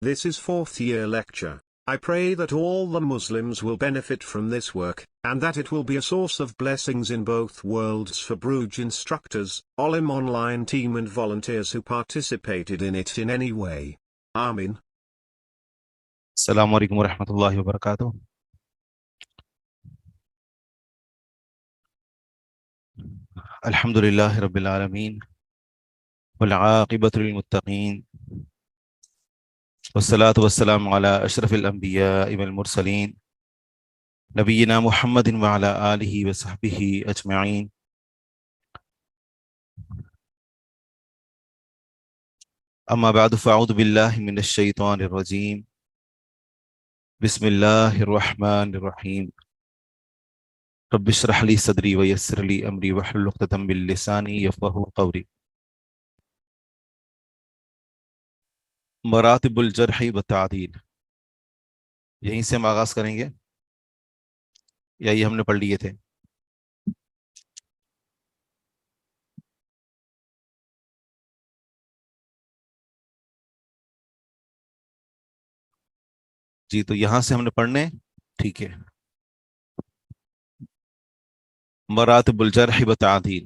This is fourth year lecture. I pray that all the Muslims will benefit from this work, and that it will be a source of blessings in both worlds for Bruj instructors, Olim online team and volunteers who participated in it in any way. Amin. السلام علیکم ورحمۃ اللہ وبرکاتہ۔ الحمد للہ رب العالمین والعاقبۃ للمتقین والصلاة والسلام علی اشرف الانبیاء والمرسلین نبینا محمد وعلی آلہ وصحبہ اجمعین۔ اما بعد فاعوذ باللہ من الشیطان الرجیم، بسم اللہ الرحمن الرحیم۔ رب اشرح لی صدری ویسر لی امری واحلل عقدۃ من لسانی یفقہوا قولی۔ مراتب الجرح والتعدیل، یہیں سے ہم آغاز کریں گے یا یہ ہم نے پڑھ لیے تھے؟ جی تو یہاں سے ہم نے پڑھنے، ٹھیک ہے۔ مراتب الجرح والتعدیل،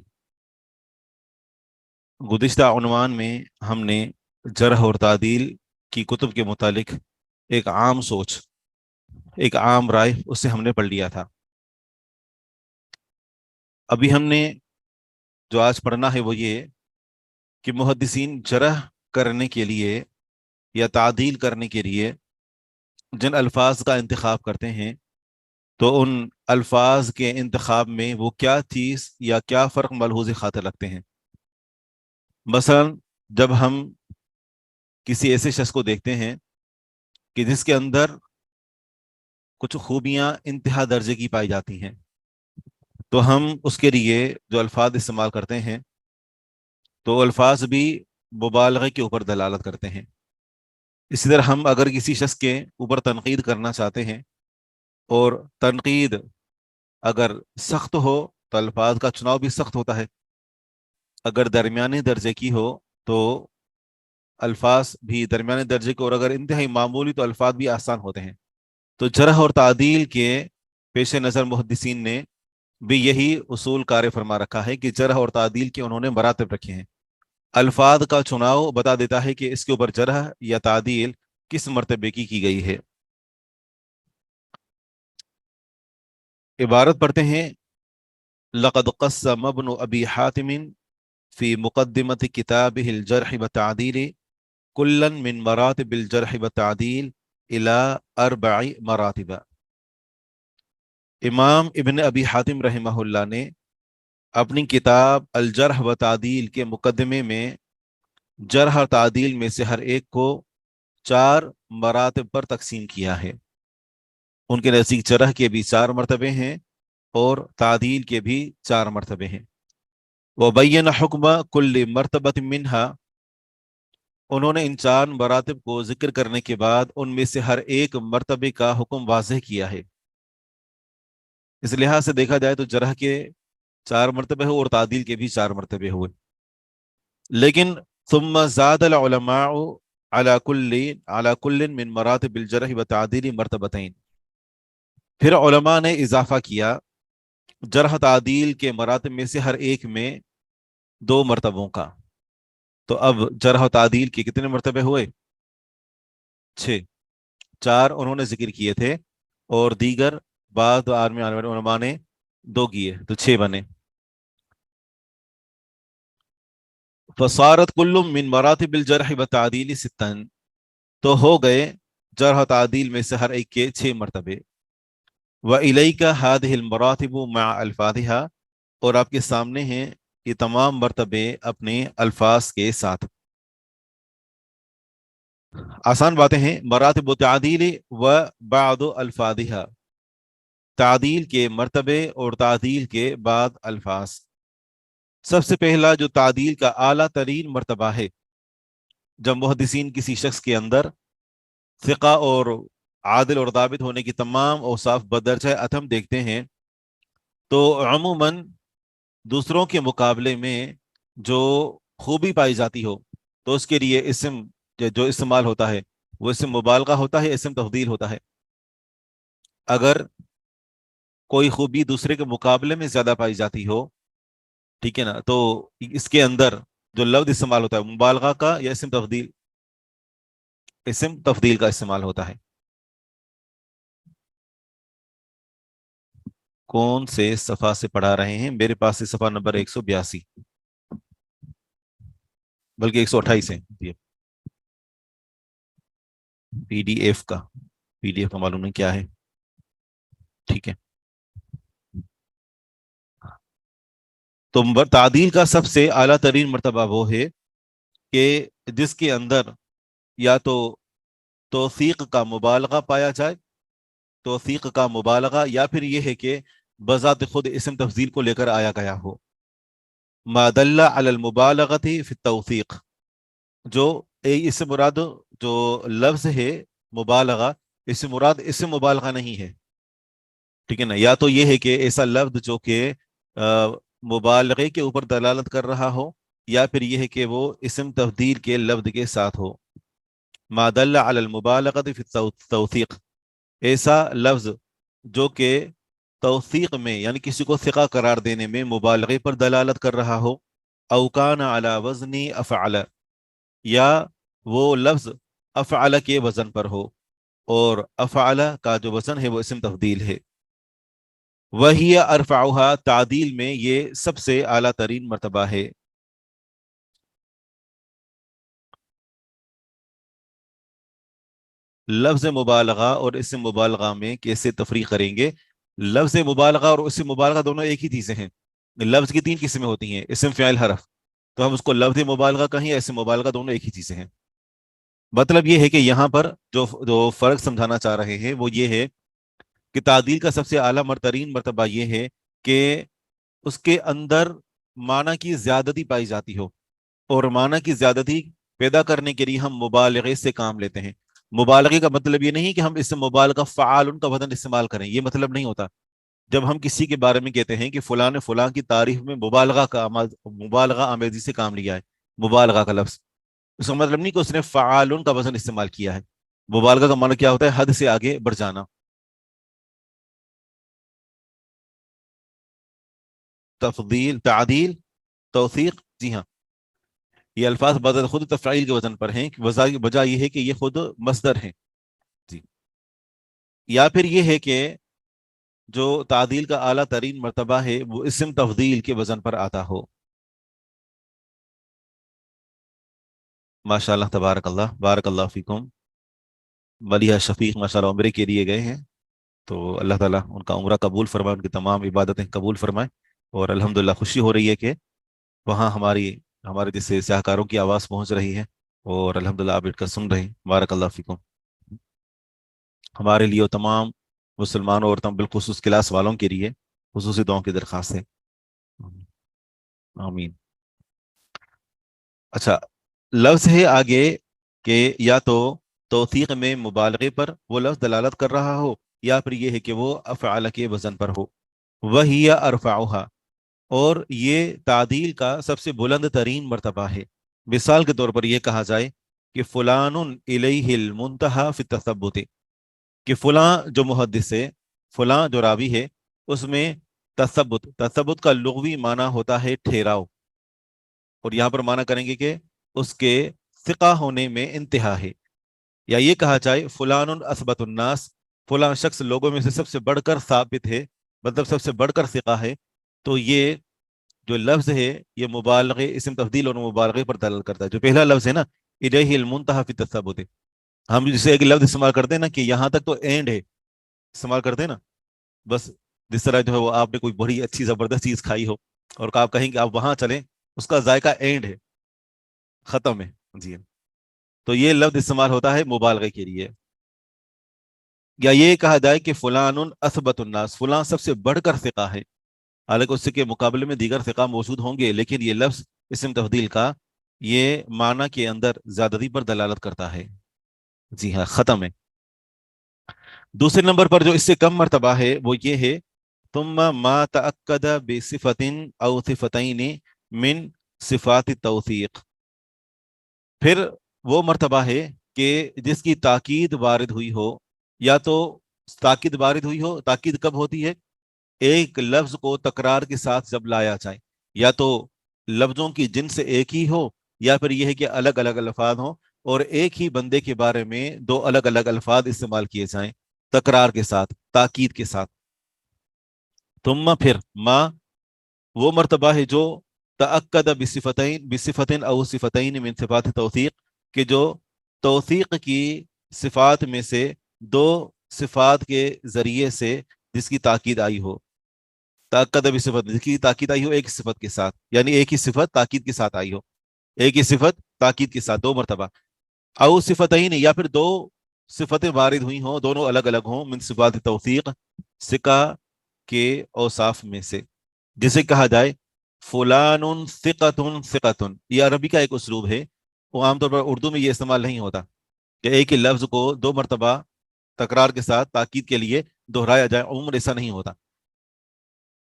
گزشتہ عنوان میں ہم نے جرح اور تعدیل کی کتب کے متعلق ایک عام سوچ، ایک عام رائے، اسے ہم نے پڑھ لیا تھا۔ ابھی ہم نے جو آج پڑھنا ہے وہ یہ کہ محدثین جرح کرنے کے لیے یا تعدیل کرنے کے لیے جن الفاظ کا انتخاب کرتے ہیں تو ان الفاظ کے انتخاب میں وہ کیا چیز یا کیا فرق ملحوظ خاطر رکھتے ہیں۔ مثلا جب ہم کسی ایسے شخص کو دیکھتے ہیں کہ جس کے اندر کچھ خوبیاں انتہا درجے کی پائی جاتی ہیں تو ہم اس کے لیے جو الفاظ استعمال کرتے ہیں تو الفاظ بھی مبالغے کے اوپر دلالت کرتے ہیں۔ اسی طرح ہم اگر کسی شخص کے اوپر تنقید کرنا چاہتے ہیں اور تنقید اگر سخت ہو تو الفاظ کا چناؤ بھی سخت ہوتا ہے، اگر درمیانے درجے کی ہو تو الفاظ بھی درمیانے درجے کے، اور اگر انتہائی معمولی تو الفاظ بھی آسان ہوتے ہیں۔ تو جرح اور تعدیل کے پیش نظر محدثین نے بھی یہی اصول کار فرما رکھا ہے کہ جرح اور تعدیل کے انہوں نے مراتب رکھے ہیں۔ الفاظ کا چناؤ بتا دیتا ہے کہ اس کے اوپر جرح یا تعدیل کس مرتبے کی گئی ہے۔ عبارت پڑھتے ہیں، لقد قسم ابن ابی حاتم فی مقدمۃ کتابہ الجرح والتعدیل کلا من مراتب الجرح والتعدیل الی 4 مراتب۔ امام ابن ابی حاتم رحمہ اللہ نے اپنی کتاب الجرح و تعدیل کے مقدمے میں جرح و تعدیل میں سے ہر ایک کو 4 مراتب پر تقسیم کیا ہے۔ ان کے نزدیک جرح کے بھی 4 مرتبے ہیں اور تعدیل کے بھی 4 مرتبے ہیں۔ وبین حکم کل مرتبۃ منہا، انہوں نے ان 4 مراتب کو ذکر کرنے کے بعد ان میں سے ہر ایک مرتبے کا حکم واضح کیا ہے۔ اس لحاظ سے دیکھا جائے تو جرح کے 4 مرتبے ہوئے اور تعدیل کے بھی 4 مرتبے ہوئے، لیکن ثم زاد العلماء على كل من مراتب الجرح والتعدیل مرتبتین، پھر علماء نے اضافہ کیا جرح تعدیل کے مراتب میں سے ہر ایک میں 2 مرتبوں کا۔ تو اب جرح و تعدیل کے کتنے مرتبے ہوئے؟ 6۔ 4 انہوں نے ذکر کیے تھے اور دیگر بعض علماء نے 2 کیے تو 6 بنے۔ فصارت کل من مراتب الجرح والتعدیل 6، تو ہو گئے جرح و تعدیل میں سے ہر ایک کے 6 مرتبے۔ وَإِلَيْكَ هَذِهِ الْمَرَاتِبُ مَعَ أَلْفَاظِهَا، اور آپ کے سامنے ہیں یہ تمام مرتبے اپنے الفاظ کے ساتھ۔ آسان باتیں ہیں۔ مراتب التعدیل و بعض الفاظها، تعدیل کے مرتبے اور تعدیل کے بعد الفاظ۔ سب سے پہلا جو تعدیل کا اعلیٰ ترین مرتبہ ہے، جب محدثین کسی شخص کے اندر ثقہ اور عادل اور ضابط ہونے کی تمام اوصاف بدرجہ اتم دیکھتے ہیں تو عموماً دوسروں کے مقابلے میں جو خوبی پائی جاتی ہو تو اس کے لیے اسم جو استعمال ہوتا ہے وہ اسم مبالغہ ہوتا ہے، اسم تفضیل ہوتا ہے. اگر کوئی خوبی دوسرے کے مقابلے میں زیادہ پائی جاتی ہو، ٹھیک ہے نا، تو اس کے اندر جو لفظ استعمال ہوتا ہے مبالغہ کا یا اسم تفضیل، اسم تفضیل کا استعمال ہوتا ہے. کون سے صفحہ سے پڑھا رہے ہیں؟ میرے پاس سے صفحہ نمبر 182 بلکہ 128 ہے. پی ڈی ایف کا معلوم نہیں کیا ہے. ٹھیک ہے، تو تعدیل کا سب سے اعلیٰ ترین مرتبہ وہ ہے کہ جس کے اندر یا تو توثیق کا مبالغہ پایا جائے، توثیق کا مبالغہ، یا پھر یہ ہے کہ بذات خود اسم تفضیل کو لے کر آیا گیا ہو. ما دل علی المبالغۃ فی التوثیق، جو اس سے مراد جو لفظ ہے مبالغہ، اس سے مراد اسم مبالغہ نہیں ہے. ٹھیک ہے نا، یا تو یہ ہے کہ ایسا لفظ جو کہ مبالغے کے اوپر دلالت کر رہا ہو، یا پھر یہ ہے کہ وہ اسم تفضیل کے لفظ کے ساتھ ہو. ما دل علی المبالغۃ فی التوثیق، ایسا لفظ جو کہ توثیق میں یعنی کسی کو ثقہ قرار دینے میں مبالغے پر دلالت کر رہا ہو. او کان علی وزن افعل، یا وہ لفظ افعل کے وزن پر ہو، اور افعل کا جو وزن ہے وہ اسم تفضیل ہے. وہی ارفعها، تعدیل میں یہ سب سے اعلیٰ ترین مرتبہ ہے. لفظ مبالغہ اور اسم مبالغہ میں کیسے تفریق کریں گے؟ لفظ مبالغہ اور اسم مبالغہ دونوں ایک ہی چیزیں ہیں. لفظ کی 3 قسمیں ہوتی ہیں، اسم، فعل، حرف. تو ہم اس کو لفظ مبالغہ کہیں یا اسم مبالغہ، دونوں ایک ہی چیزیں ہیں. مطلب یہ ہے کہ یہاں پر جو فرق سمجھانا چاہ رہے ہیں وہ یہ ہے کہ تعدیل کا سب سے اعلیٰ ترین مرتبہ یہ ہے کہ اس کے اندر معنی کی زیادتی پائی جاتی ہو، اور معنی کی زیادتی پیدا کرنے کے لیے ہم مبالغے سے کام لیتے ہیں. مبالغے کا مطلب یہ نہیں کہ ہم اس سے مبالغہ فعال ان کا وزن استعمال کریں، یہ مطلب نہیں ہوتا. جب ہم کسی کے بارے میں کہتے ہیں کہ فلاں نے فلاں کی تعریف میں مبالغہ آمیزی سے کام لیا ہے، مبالغہ کا لفظ، اس کا مطلب نہیں کہ اس نے فعال کا وزن استعمال کیا ہے. مبالغہ کا معنی کیا ہوتا ہے؟ حد سے آگے بڑھ جانا. تفضیل، تعدیل، توثیق، جی ہاں، یہ الفاظ بذات خود تفعیل کے وزن پر ہیں. وجہ یہ ہے کہ یہ خود مصدر ہیں. جی، یا پھر یہ ہے کہ جو تعدیل کا اعلیٰ ترین مرتبہ ہے وہ اسم تفضیل کے وزن پر آتا ہو. ماشاء اللہ، تبارک اللہ، بارک اللہ فیکم. ملیحہ شفیق ماشاء اللہ عمرے کے لیے گئے ہیں، تو اللہ تعالیٰ ان کا عمرہ قبول فرمائے، ان کی تمام عبادتیں قبول فرمائے. اور الحمدللہ خوشی ہو رہی ہے کہ وہاں ہمارے جیسے سیاحکاروں کی آواز پہنچ رہی ہے، اور الحمدللہ آپ بیٹھ کر سن رہے ہیں. بارک اللہ فیکم. ہمارے لیے اور تمام مسلمانوں اور بالخصوص کلاس والوں کے لیے خصوصی دعاؤں کی درخواست ہے. آمین. اچھا، لفظ ہے آگے کہ یا تو توثیق میں مبالغے پر وہ لفظ دلالت کر رہا ہو، یا پھر یہ ہے کہ وہ افعال کے وزن پر ہو. وہی ارفعها، اور یہ تعدیل کا سب سے بلند ترین مرتبہ ہے. مثال کے طور پر یہ کہا جائے کہ فلان الیہ المنتہا فی التثبت، کہ فلاں جو محدث ہے، فلاں جو راوی ہے، اس میں تثبت کا لغوی معنی ہوتا ہے ٹھہراؤ، اور یہاں پر معنی کریں گے کہ اس کے ثقہ ہونے میں انتہا ہے. یا یہ کہا جائے فلان اثبت الناس، فلاں شخص لوگوں میں سے سب سے بڑھ کر ثابت ہے، مطلب سب سے بڑھ کر ثقہ ہے. تو یہ جو لفظ ہے یہ مبالغے، اسم تفضیل اور مبالغے پر دلالت کرتا ہے. جو پہلا لفظ ہے نا، الیہ المنتہا فی التثبت، ہم جسے ایک لفظ استعمال کرتے ہیں نا کہ یہاں تک تو اینڈ ہے، استعمال کرتے ہیں نا، بس جس طرح جو ہے وہ آپ نے کوئی بڑی اچھی زبردست چیز کھائی ہو اور آپ کہیں کہ آپ وہاں چلیں، اس کا ذائقہ اینڈ ہے، ختم ہے. جی، تو یہ لفظ استعمال ہوتا ہے مبالغے کے لیے. یا یہ کہا جائے کہ فلان اثبت الناس، فلاں سب سے بڑھ کر ثقہ ہے، حالانکہ اس کے مقابلے میں دیگر ثقہ موجود ہوں گے، لیکن یہ لفظ اسم تفضیل کا یہ معنی کے اندر زیادتی پر دلالت کرتا ہے. جی ہاں، ختم ہے. دوسرے نمبر پر جو اس سے کم مرتبہ ہے وہ یہ ہے ثم ما تأکد بصفت او صفتین من صفات التوثیق. پھر وہ مرتبہ ہے کہ جس کی تاکید وارد ہوئی ہو، یا تو تاکید وارد ہوئی ہو، تاکید کب ہوتی ہے؟ ایک لفظ کو تکرار کے ساتھ جب لایا جائے، یا تو لفظوں کی جنس ایک ہی ہو، یا پھر یہ ہے کہ الگ الگ الفاظ ہوں اور ایک ہی بندے کے بارے میں دو الگ الگ الفاظ استعمال کیے جائیں تکرار کے ساتھ، تاکید کے ساتھ۔ ثم پھر ما وہ مرتبہ ہے جو تأکد بصفتین او صفتین من صفات توثیق، کہ جو توثیق کی صفات میں سے دو صفات کے ذریعے سے جس کی تاکید آئی ہو، تأکد بصفت جس کی تاکید آئی ہو ایک صفت کے ساتھ، یعنی ایک ہی صفت تاکید کے ساتھ آئی ہو، ایک ہی صفت تاکید کے ساتھ دو مرتبہ، او صفتین یا پھر دو صفتیں وارد ہوئی ہوں، دونوں الگ الگ ہوں، من صفات توثیق ثقہ کے اوصاف میں سے، جسے کہا جائے فلان ثقۃ ثقۃ، یہ عربی کا ایک اسلوب ہے، وہ عام طور پر اردو میں یہ استعمال نہیں ہوتا کہ ایک ہی لفظ کو دو مرتبہ تکرار کے ساتھ تاکید کے لیے دہرایا جائے، عموماً ایسا نہیں ہوتا،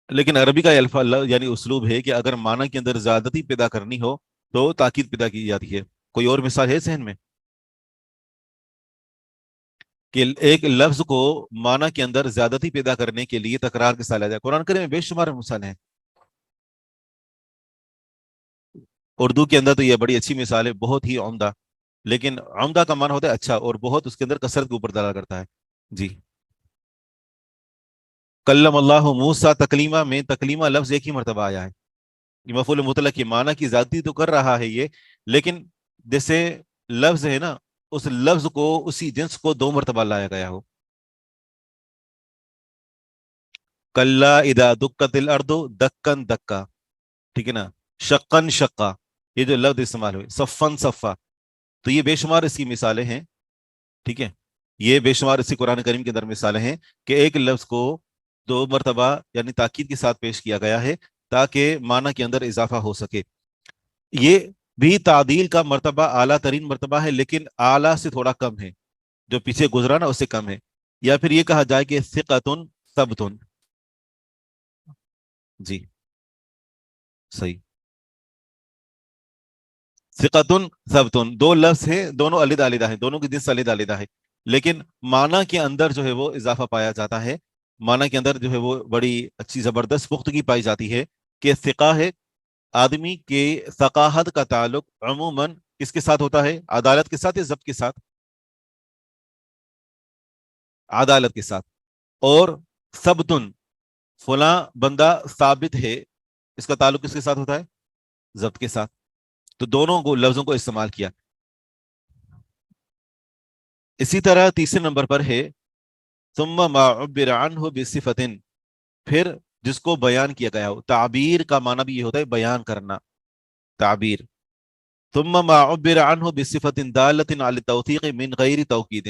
لیکن عربی کا یعنی اسلوب ہے کہ اگر معنی کے اندر زیادتی پیدا کرنی ہو تو تاکید پیدا کی جاتی ہے۔ کوئی اور مثال ہے ذہن میں کہ ایک لفظ کو معنی کے اندر زیادتی پیدا کرنے کے لیے تکرار کے ساتھ لایا جائے؟ قرآن کریم میں بے شمار مثالیں ہیں، اردو کے اندر تو یہ بڑی اچھی مثال ہے، بہت ہی عمدہ، لیکن عمدہ کا معنی ہوتا ہے اچھا، اور بہت اس کے اندر کثرت کے اوپر دلالہ کرتا ہے۔ جی، کلم اللہ موسیٰ تکلیمہ میں تکلیمہ لفظ ایک ہی مرتبہ آیا ہے، یہ مفعول مطلق کی معنی کی زیادتی تو کر رہا ہے یہ، لیکن جیسے لفظ ہے نا، اس لفظ کو اسی جنس کو دو مرتبہ لایا گیا ہو۔ کلا اذا دکت الارض دکن دکا، ٹھیک ہے نا، شقن شقا، یہ جو لفظ استعمال ہوئے، صفن صفا، تو یہ بے شمار اس کی مثالیں ہیں، ٹھیک ہے، یہ بے شمار اسی قرآن کریم کے اندر مثالیں ہیں کہ ایک لفظ کو دو مرتبہ یعنی تاکید کے ساتھ پیش کیا گیا ہے تاکہ معنی کے اندر اضافہ ہو سکے۔ یہ بھی تعدیل کا مرتبہ اعلیٰ ترین مرتبہ ہے، لیکن اعلیٰ سے تھوڑا کم ہے، جو پیچھے گزرا نا اس سے کم ہے، یا پھر یہ کہا جائے کہ ثقۃ ثبت، جی صحیح، ثقۃ ثبت، دو لفظ ہیں، دونوں علیحدہ علیحدہ ہیں، دونوں کی جنس علیحدہ علیحدہ ہے، لیکن معنی کے اندر جو ہے وہ اضافہ پایا جاتا ہے، معنی کے اندر جو ہے وہ بڑی اچھی زبردست پختگی پائی جاتی ہے کہ ثقہ ہے، آدمی کے ثقاہت کا تعلق عموماً کس کے ساتھ ہوتا ہے؟ عدالت کے ساتھ یا ضبط کے ساتھ؟ عدالت کے ساتھ، اور ثبتن فلاں بندہ ثابت ہے، اس کا تعلق کس کے ساتھ ہوتا ہے؟ ضبط کے ساتھ، تو دونوں کو لفظوں کو استعمال کیا۔ اسی طرح تیسرے نمبر پر ہے ثم ما عبر عنہ بصفت، پھر جس کو بیان کیا گیا ہو، تعبیر کا معنی بھی یہ ہوتا ہے بیان کرنا، تعبیر، ثم ما عبر عنہ بصفت دالت علی التوثیق من غیر توکید،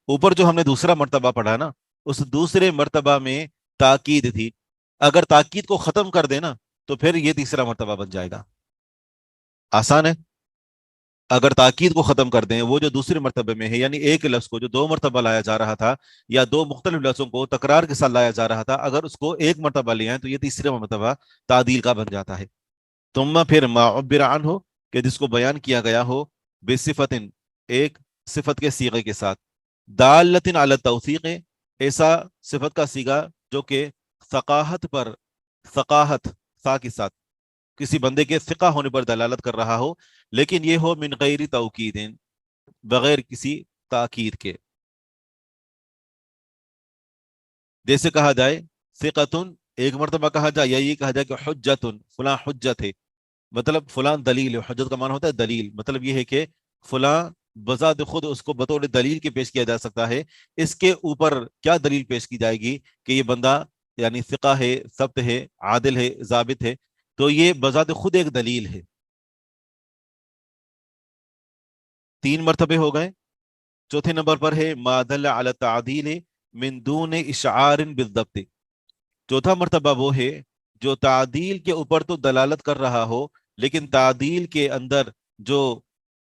اوپر جو ہم نے دوسرا مرتبہ پڑھا نا، اس دوسرے مرتبہ میں تاکید تھی، اگر تاکید کو ختم کر دینا تو پھر یہ تیسرا مرتبہ بن جائے گا، آسان ہے، اگر تاکید کو ختم کر دیں، وہ جو دوسرے مرتبے میں ہے، یعنی ایک لفظ کو جو دو مرتبہ لایا جا رہا تھا یا دو مختلف لفظوں کو تکرار کے ساتھ لایا جا رہا تھا، اگر اس کو ایک مرتبہ لے آئیں تو یہ تیسرے مرتبہ تعدیل کا بن جاتا ہے۔ ثم پھر ما عبر عنہ، کہ جس کو بیان کیا گیا ہو، بصفت ایک صفت کے صیغے کے ساتھ، دالت علی التوثیق ایسا صفت کا صیغہ جو کہ ثقاہت پر، ثقاہت ثا کے ساتھ کسی بندے کے ثقہ ہونے پر دلالت کر رہا ہو، لیکن یہ ہو من غیر توکید، بغیر کسی تاکید کے، جیسے کہا جائے ثقۃ ایک مرتبہ کہا جائے، یا یہ کہا جائے کہ حجت فلاں حجت ہے، مطلب فلاں دلیل ہے، حجت کا معنی ہوتا ہے دلیل، مطلب یہ ہے کہ فلاں بذات خود اس کو بطور دلیل کے پیش کیا جا سکتا ہے، اس کے اوپر کیا دلیل پیش کی جائے گی کہ یہ بندہ یعنی ثقہ ہے، ثبت ہے، عادل ہے، ضابط ہے، تو یہ بذات خود ایک دلیل ہے۔ تین مرتبے ہو گئے، چوتھے نمبر پر ہے ما دل علی التعدیل من دون اشعار بالضبط، چوتھا مرتبہ وہ ہے جو تعدیل کے اوپر تو دلالت کر رہا ہو، لیکن تعدیل کے اندر جو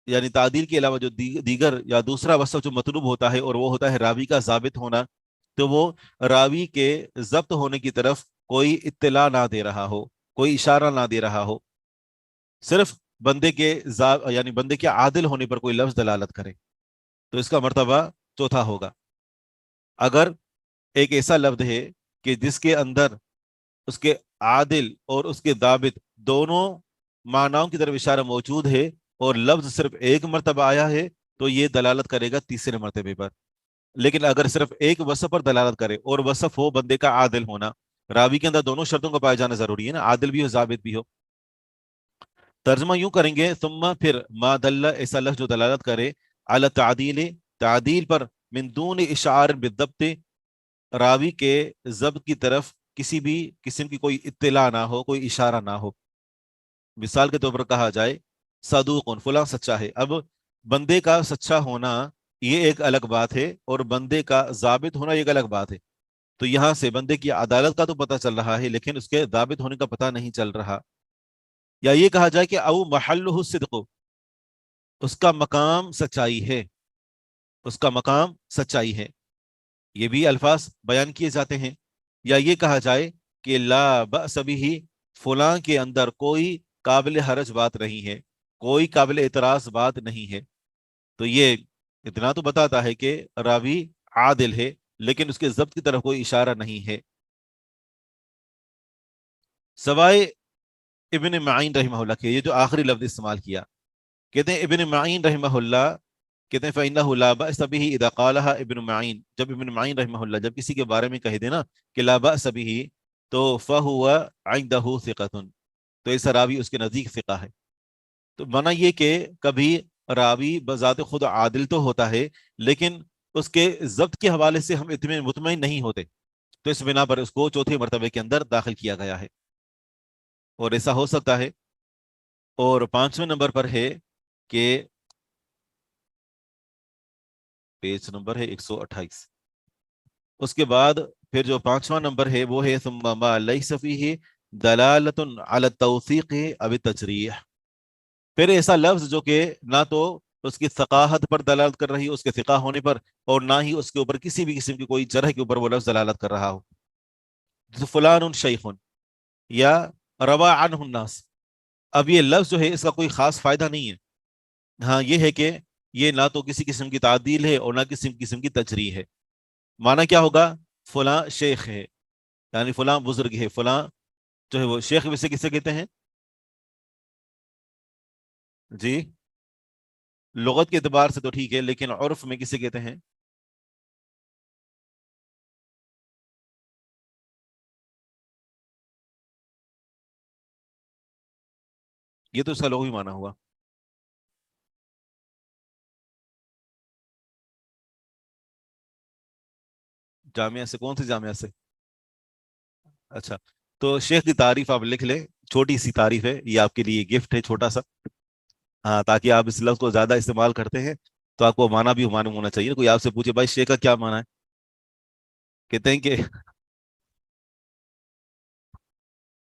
یعنی تعدیل کے علاوہ جو دیگر یا دوسرا وصف جو مطلوب ہوتا ہے، اور وہ ہوتا ہے راوی کا ضابط ہونا، تو وہ راوی کے ضبط ہونے کی طرف کوئی اطلاع نہ دے رہا ہو، کوئی اشارہ نہ دے رہا ہو، صرف بندے کے یعنی بندے کے عادل ہونے پر کوئی لفظ دلالت کرے۔ تو اس کا مرتبہ چوتھا ہوگا. اگر ایک ایسا لفظ ہے کہ جس کے اندر اس کے عادل اور اس کے ضابط دونوں معناؤں کی طرف اشارہ موجود ہے اور لفظ صرف ایک مرتبہ آیا ہے تو یہ دلالت کرے گا تیسرے مرتبے پر. لیکن اگر صرف ایک وصف پر دلالت کرے اور وصف ہو بندے کا عادل ہونا، راوی کے اندر دونوں شرطوں کا پائے جانا ضروری ہے نا، عادل بھی ہو ضابط بھی ہو. ترجمہ یوں کریں گے ثم پھر ما دل ایسا لفظ جو دلالت کرے علی تعدیل تعدیل پر من دون اشعار بالضبط راوی کے ضبط کی طرف کسی بھی قسم کی کوئی اطلاع نہ ہو، کوئی اشارہ نہ ہو. مثال کے طور پر کہا جائے صدوق فلاں سچا ہے. اب بندے کا سچا ہونا یہ ایک الگ بات ہے اور بندے کا ضابط ہونا ایک الگ بات ہے. تو یہاں سے بندے کی عدالت کا تو پتہ چل رہا ہے لیکن اس کے ضابط ہونے کا پتہ نہیں چل رہا. یا یہ کہا جائے کہ او محلہ الصدق، اس کا مقام سچائی ہے، اس کا مقام سچائی ہے. یہ بھی الفاظ بیان کیے جاتے ہیں. یا یہ کہا جائے کہ لا بأس بہ، فلاں کے اندر کوئی قابل حرج بات نہیں ہے، کوئی قابل اعتراض بات نہیں ہے. تو یہ اتنا تو بتاتا ہے کہ راوی عادل ہے لیکن اس کے ضبط کی طرف کوئی اشارہ نہیں ہے. سوائے ابن معین رحمہ اللہ کے یہ جو آخری لفظ استعمال کیا، کہتے ہیں ابن معین رحمہ اللہ کہتے ہیں فَإِنَّهُ لَا بَأْسَ بِهِ اِذَا قَالَهَا ابن معین، جب ابن معین رحمہ اللہ جب کسی کے بارے میں کہہ دینا کہ لا بأس به تو فَهُوَ عِنْدَهُ ثِقَةٌ، تو ایسا راوی اس کے نزدیک ثقہ ہے. تو مانا یہ کہ کبھی راوی بذات خود عادل تو ہوتا ہے لیکن اس کے ضبط کے حوالے سے ہم اتنے مطمئن نہیں ہوتے، تو اس بنا پر اس کو چوتھے مرتبے کے اندر داخل کیا گیا ہے. اور ایسا ہو سکتا ہے. اور پانچویں نمبر پر ہے کہ پیج نمبر ہے 128. اس کے بعد پھر جو پانچواں نمبر ہے وہ ہے ثم ما لیس فیہ دلالت علی التوثیق او التجریح، پھر ایسا لفظ جو کہ نہ تو اس کی ثقاہت پر دلالت کر رہی ہے، اس کے ثقہ ہونے پر، اور نہ ہی اس کے اوپر کسی بھی قسم کی کوئی جرح کے اوپر وہ لفظ دلالت کر رہا ہو. فلان شیخ یا روا عنہ الناس، اب یہ لفظ جو ہے اس کا کوئی خاص فائدہ نہیں ہے. ہاں یہ ہے کہ یہ نہ تو کسی قسم کی تعدیل ہے اور نہ کسی قسم کی تجریح ہے. معنی کیا ہوگا؟ فلاں شیخ ہے یعنی فلاں بزرگ ہے، فلاں جو ہے وہ شیخ ویسے کسے کہتے ہیں جی؟ لغت کے اعتبار سے تو ٹھیک ہے لیکن عرف میں کسے کہتے ہیں؟ یہ تو اس کا لغوی معنی ہوا. جامعہ سے؟ کون سی جامعہ سے؟ اچھا، تو شیخ کی تعریف آپ لکھ لیں، چھوٹی سی تعریف ہے یہ، آپ کے لیے گفٹ ہے چھوٹا سا. ہاں تاکہ آپ اس لفظ کو زیادہ استعمال کرتے ہیں تو آپ کو معنی بھی معلوم ہونا چاہیے. کوئی آپ سے پوچھے بھائی شیخ کا کیا معنی ہے، کہتے ہیں کہ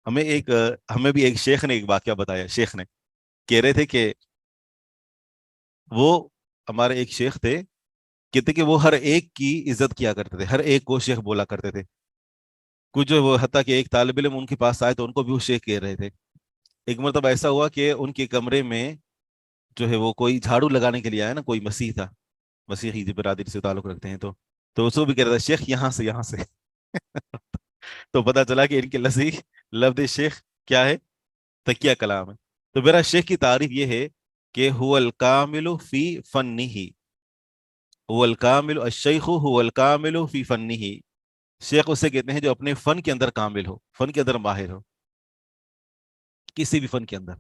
ہمیں بھی ایک شیخ نے ایک واقعہ بتایا. شیخ نے کہہ رہے تھے کہ وہ ہمارے ایک شیخ تھے، کہتے کہ وہ ہر ایک کی عزت کیا کرتے تھے، ہر ایک کو شیخ بولا کرتے تھے. کچھ جو وہ حتیٰ کہ ایک طالب علم ان کے پاس آئے تو ان کو بھی وہ شیخ کہہ رہے تھے. ایک مرتبہ ایسا ہوا کہ ان کے کمرے میں جو ہے وہ کوئی جھاڑو لگانے کے لیے آیا نا، کوئی مسیح تھا، مسیحی برادری سے تعلق رکھتے ہیں، تو اس کو بھی کہہ رہا تھا شیخ یہاں سے یہاں سے. تو پتا چلا کہ ان کے لذیذ لفظ شیخ کیا ہے؟ تکیہ کلام ہے. تو میرا شیخ کی تعریف یہ ہے کہ هو الکامل فی فنہ، هو الکامل الشیخ هو الکامل فی فنہ، شیخ اسے کہتے ہیں جو اپنے فن کے اندر کامل ہو، فن کے اندر ماہر ہو، کسی بھی فن کے اندر.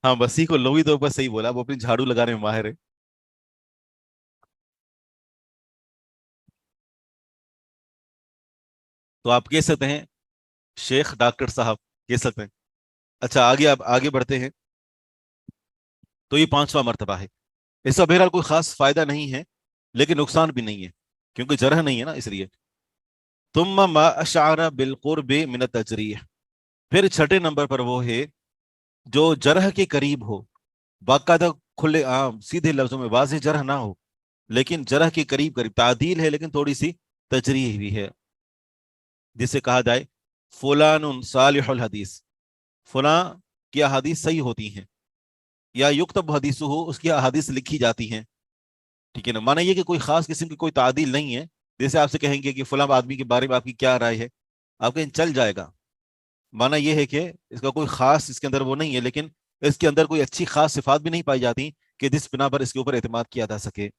ہاں مسیح کو لغوی طور پر صحیح بولا، وہ اپنی جھاڑو لگانے میں ماہر ہے. تو آپ کہہ سکتے ہیں شیخ ڈاکٹر صاحب کہہ سکتے ہیں. اچھا آگے آپ آگے بڑھتے ہیں. تو یہ پانچواں مرتبہ ہے. اس کا بہرحال کوئی خاص فائدہ نہیں ہے لیکن نقصان بھی نہیں ہے کیونکہ جرح نہیں ہے نا، اس لیے. ثم ما اشعر بالقرب من التجریح، پھر چھٹے نمبر پر وہ ہے جو جرح کے قریب ہو، باقاعدہ کھلے عام سیدھے لفظوں میں واضح جرح نہ ہو لیکن جرح کے قریب قریب تعدیل ہے لیکن تھوڑی سی تجریح بھی ہے. جسے کہا جائے فلان صالح الحدیث، فلاں کی احادیث صحیح ہوتی ہیں یا یکتب حدیثہ، اس کی احادیث لکھی جاتی ہیں، ٹھیک ہے نا. مانا یہ کہ کوئی خاص قسم کی کوئی تعدیل نہیں ہے. جیسے آپ سے کہیں گے کہ فلاں آدمی کے بارے میں آپ کی کیا رائے ہے، آپ کہیں چل جائے گا. مانا یہ ہے کہ اس کا کوئی خاص اس کے اندر وہ نہیں ہے، لیکن اس کے اندر کوئی اچھی خاص صفات بھی نہیں پائی جاتی کہ جس بنا پر اس کے اوپر اعتماد کیا جا سکے.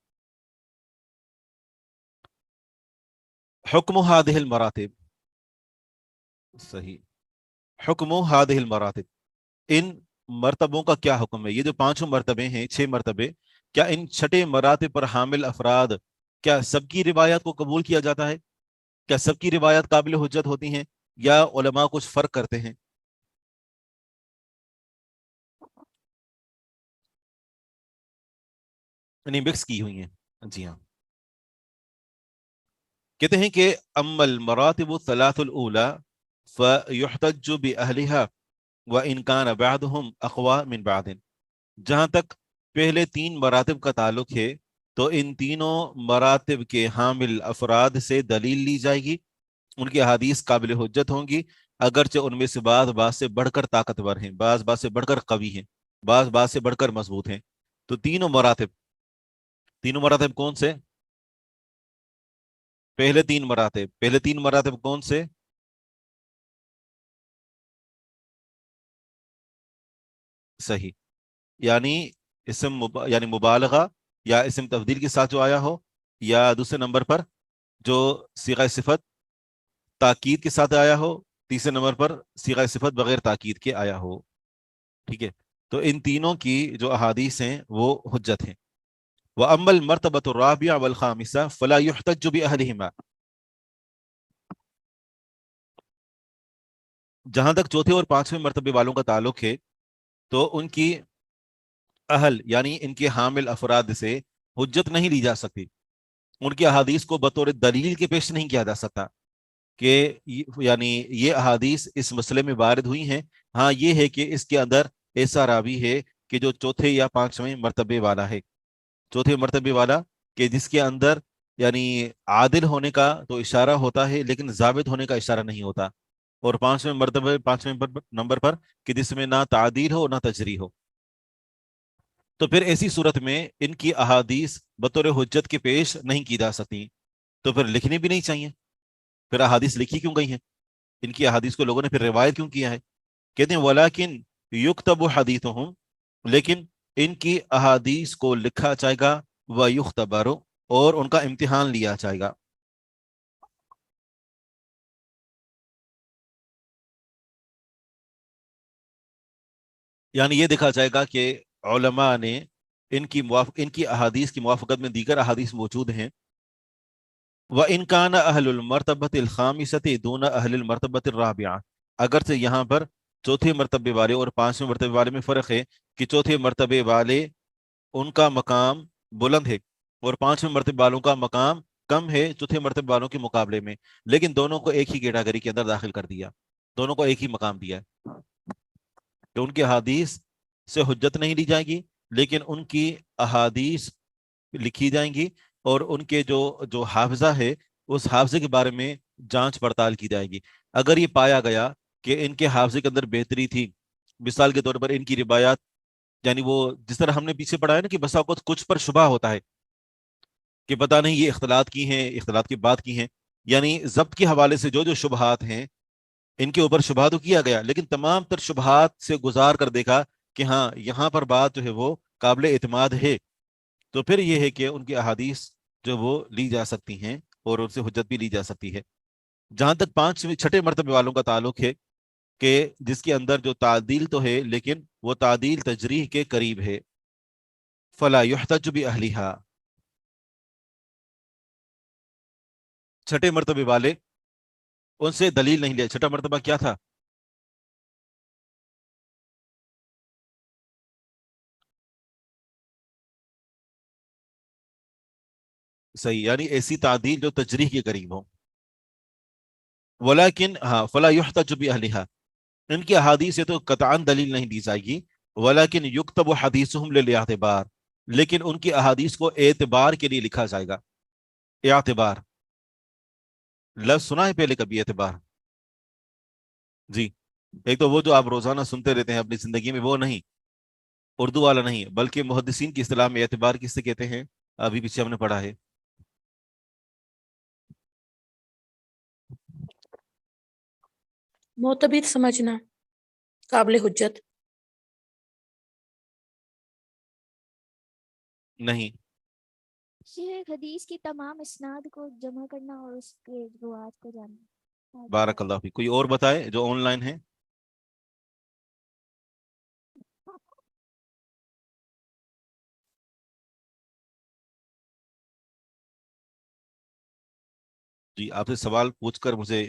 حکم هذه المراتب، صحیح، حکم هذه المراتب، ان مرتبوں کا کیا حکم ہے؟ یہ جو پانچوں مرتبے ہیں، 6 مرتبے، کیا ان چھٹے مراتب پر حامل افراد، کیا سب کی روایات کو قبول کیا جاتا ہے؟ کیا سب کی روایات قابل حجت ہوتی ہیں، یا علماء کچھ فرق کرتے ہیں؟ یعنی مکس کی ہوئی ہیں. جی ہاں. کہتے ہیں کہ اما المراتب الثلاث الاولى فيحتج باهلها وان كان بعضهم اقوى من بعض. جہاں تک پہلے 3 مراتب کا تعلق ہے تو ان تینوں مراتب کے حامل افراد سے دلیل لی جائے گی، ان کی احادیث قابل حجت ہوں گی، اگرچہ ان میں سے بعض سے بڑھ کر طاقتور ہیں، بعض سے بڑھ کر قوی ہیں، بعض سے بڑھ کر مضبوط ہیں. تو تینوں مراتب کون سے؟ پہلے 3 مراتب کون سے؟ صحیح. یعنی یعنی مبالغہ یا اسم تفضیل کے ساتھ جو آیا ہو، یا دوسرے نمبر پر جو صیغہ صفت تاکید کے ساتھ آیا ہو، تیسرے نمبر پر صیغہ صفت بغیر تاکید کے آیا ہو. ٹھیک ہے. تو ان تینوں کی جو احادیث ہیں وہ حجت ہیں. وَأَمَّا الْمَرْتَبَةُ الرَّابِعَةُ وَالْخَامِسَةُ فَلَا يُحْتَجُّ بِأَهْلِهِمَا. جہاں تک چوتھے اور پانچویں مرتبے والوں کا تعلق ہے تو ان کی اہل یعنی ان کے حامل افراد سے حجت نہیں لی جا سکتی، ان کی احادیث کو بطور دلیل کے پیش نہیں کیا جا سکتا کہ یعنی یہ احادیث اس مسئلے میں وارد ہوئی ہیں. ہاں یہ ہے کہ اس کے اندر ایسا راوی ہے کہ جو چوتھے یا پانچویں مرتبے والا ہے، چوتھے مرتبے والا کہ جس کے اندر یعنی عادل ہونے کا تو اشارہ ہوتا ہے لیکن ضابط ہونے کا اشارہ نہیں ہوتا، اور پانچویں نمبر پر کہ جس میں نہ تعدیل ہو نہ تجریح ہو. تو پھر ایسی صورت میں ان کی احادیث بطور حجت کے پیش نہیں کی جا سکتی، تو پھر لکھنی بھی نہیں چاہیے. پھر احادیث لکھی کیوں گئی ہیں؟ ان کی احادیث کو لوگوں نے پھر روایت کیوں کیا ہے؟ کہتے ہیں وَلَكِنْ يُكْتَبُ حَدِيثُهُمْ، لیکن ان کی احادیث کو لکھا جائے گا، وَيُخْتَبَرُ، اور ان کا امتحان لیا جائے گا. یعنی یہ دیکھا جائے گا کہ علماء نے ان کی احادیث کی موافقت میں دیگر احادیث موجود ہیں. وَإِنْ كَانَ أَهْلُ الْمَرْتَبَةِ الْخَامِسَةِ دُونَ أَهْلِ الْمَرْتَبَةِ الرَّابِعَةِ، اگرچہ یہاں پر چوتھے مرتبے والے اور پانچویں مرتبے والے میں فرق ہے کہ چوتھے مرتبے والے ان کا مقام بلند ہے اور پانچویں مرتبے والوں کا مقام کم ہے چوتھے مرتبے والوں کے مقابلے میں، لیکن دونوں کو ایک ہی کیٹاگری کے اندر داخل کر دیا، دونوں کو ایک ہی مقام دیا ہے کہ ان کی احادیث سے حجت نہیں لی جائے گی، لیکن ان کی احادیث لکھی جائیں گی، اور ان کے جو جو حافظہ ہے اس حافظے کے بارے میں جانچ پڑتال کی جائے گی. اگر یہ پایا گیا کہ ان کے حافظے کے اندر بہتری تھی، مثال کے طور پر ان کی روایات، یعنی وہ جس طرح ہم نے پیچھے پڑھا ہے نا کہ بسا اوقات کچھ پر شبہ ہوتا ہے کہ پتہ نہیں یہ اختلاط کی ہیں، اختلاط کی بات کی ہیں، یعنی ضبط کے حوالے سے جو جو شبہات ہیں ان کے اوپر شبہ تو کیا گیا، لیکن تمام تر شبہات سے گزار کر دیکھا کہ ہاں یہاں پر بات جو ہے وہ قابل اعتماد ہے، تو پھر یہ ہے کہ ان کی احادیث جو وہ لی جا سکتی ہیں اور ان سے حجت بھی لی جا سکتی ہے. جہاں تک چھٹے مرتبے والوں کا تعلق ہے کہ جس کے اندر جو تعدیل تو ہے لیکن وہ تعدیل تجریح کے قریب ہے، فلا يحتج بأهلها، چھٹے مرتبے والے ان سے دلیل نہیں لیا. چھٹا مرتبہ کیا تھا؟ صحیح، یعنی ایسی تعدیل جو تجریح کے قریب ہو. ولیکن ہاں فلا يحتج بأهلها، ان کی احادیث سے تو قطعاً دلیل نہیں دی جائے گی. ولیکن یکتب حدیثهم للاعتبار، لیکن ان کی احادیث کو اعتبار کے لیے لکھا جائے گا. اعتبار لفظ سنا ہے پہلے کبھی؟ اعتبار جی، ایک تو وہ جو آپ روزانہ سنتے رہتے ہیں اپنی زندگی میں، وہ نہیں. اردو والا نہیں، بلکہ محدثین کی اصطلاح میں اعتبار کس سے کہتے ہیں؟ ابھی پیچھے ہم نے پڑھا ہے. معتبر سمجھنا، قابل حجت. نہیں. شیخ حدیث کی تمام اسناد کو جمع کرنا اور اس کے روات کو جاننا. بارک اللہ فی. کوئی اور بتائے جو آن لائن ہے؟ جی، آپ سے سوال پوچھ کر مجھے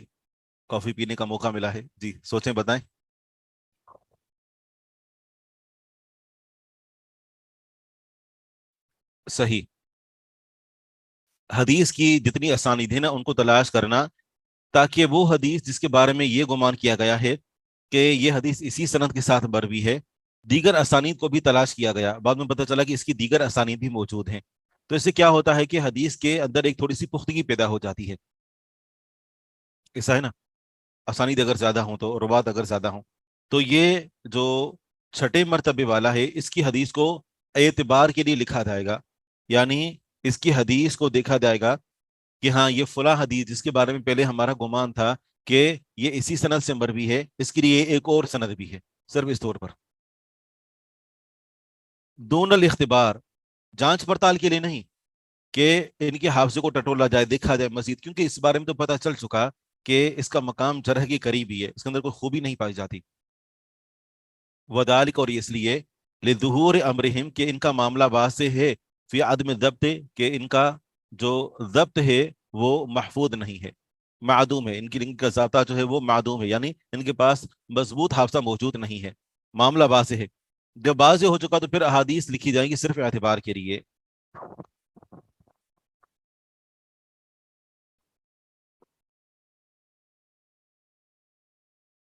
کافی پینے کا موقع ملا ہے. جی سوچیں، بتائیں. صحیح. حدیث کی جتنی اسانید ہیں نا ان کو تلاش کرنا، تاکہ وہ حدیث جس کے بارے میں یہ گمان کیا گیا ہے کہ یہ حدیث اسی سند کے ساتھ مروی ہے، دیگر اسانید کو بھی تلاش کیا گیا، بعد میں پتہ چلا کہ اس کی دیگر اسانید بھی موجود ہیں. تو اس سے کیا ہوتا ہے کہ حدیث کے اندر ایک تھوڑی سی پختگی پیدا ہو جاتی ہے. ایسا ہے نا، اسانید اگر زیادہ ہوں تو، روات اگر زیادہ ہوں تو. یہ جو چھٹے مرتبے والا ہے اس کی حدیث کو اعتبار کے لیے لکھا جائے گا، یعنی اس کی حدیث کو دیکھا جائے گا کہ ہاں یہ فلاں حدیث جس کے بارے میں پہلے ہمارا گمان تھا کہ یہ اسی سند سے مروی ہے، اس کے لیے ایک اور سند بھی ہے، صرف اس طور پر. دون الاختبار، جانچ پڑتال کے لیے نہیں کہ ان کے حافظے کو ٹٹولا جائے، دیکھا جائے مزید، کیونکہ اس بارے میں تو پتہ چل چکا کہ اس کا مقام جرح کے قریب ہی ہے، اس کے اندر کوئی خوبی نہیں پائی جاتی. وذالک، اور اس لیے لظہور امرہم، کہ ان کا معاملہ واضح ہے، فی عدم ضبط، کہ ان کا جو ضبط ہے وہ محفوظ نہیں ہے، معدوم ہے، ان کا ضابطہ جو ہے وہ معدوم ہے، یعنی ان کے پاس مضبوط حافظہ موجود نہیں ہے. معاملہ واضح ہے. جب واضح ہو چکا تو پھر احادیث لکھی جائیں گی صرف اعتبار کے لیے.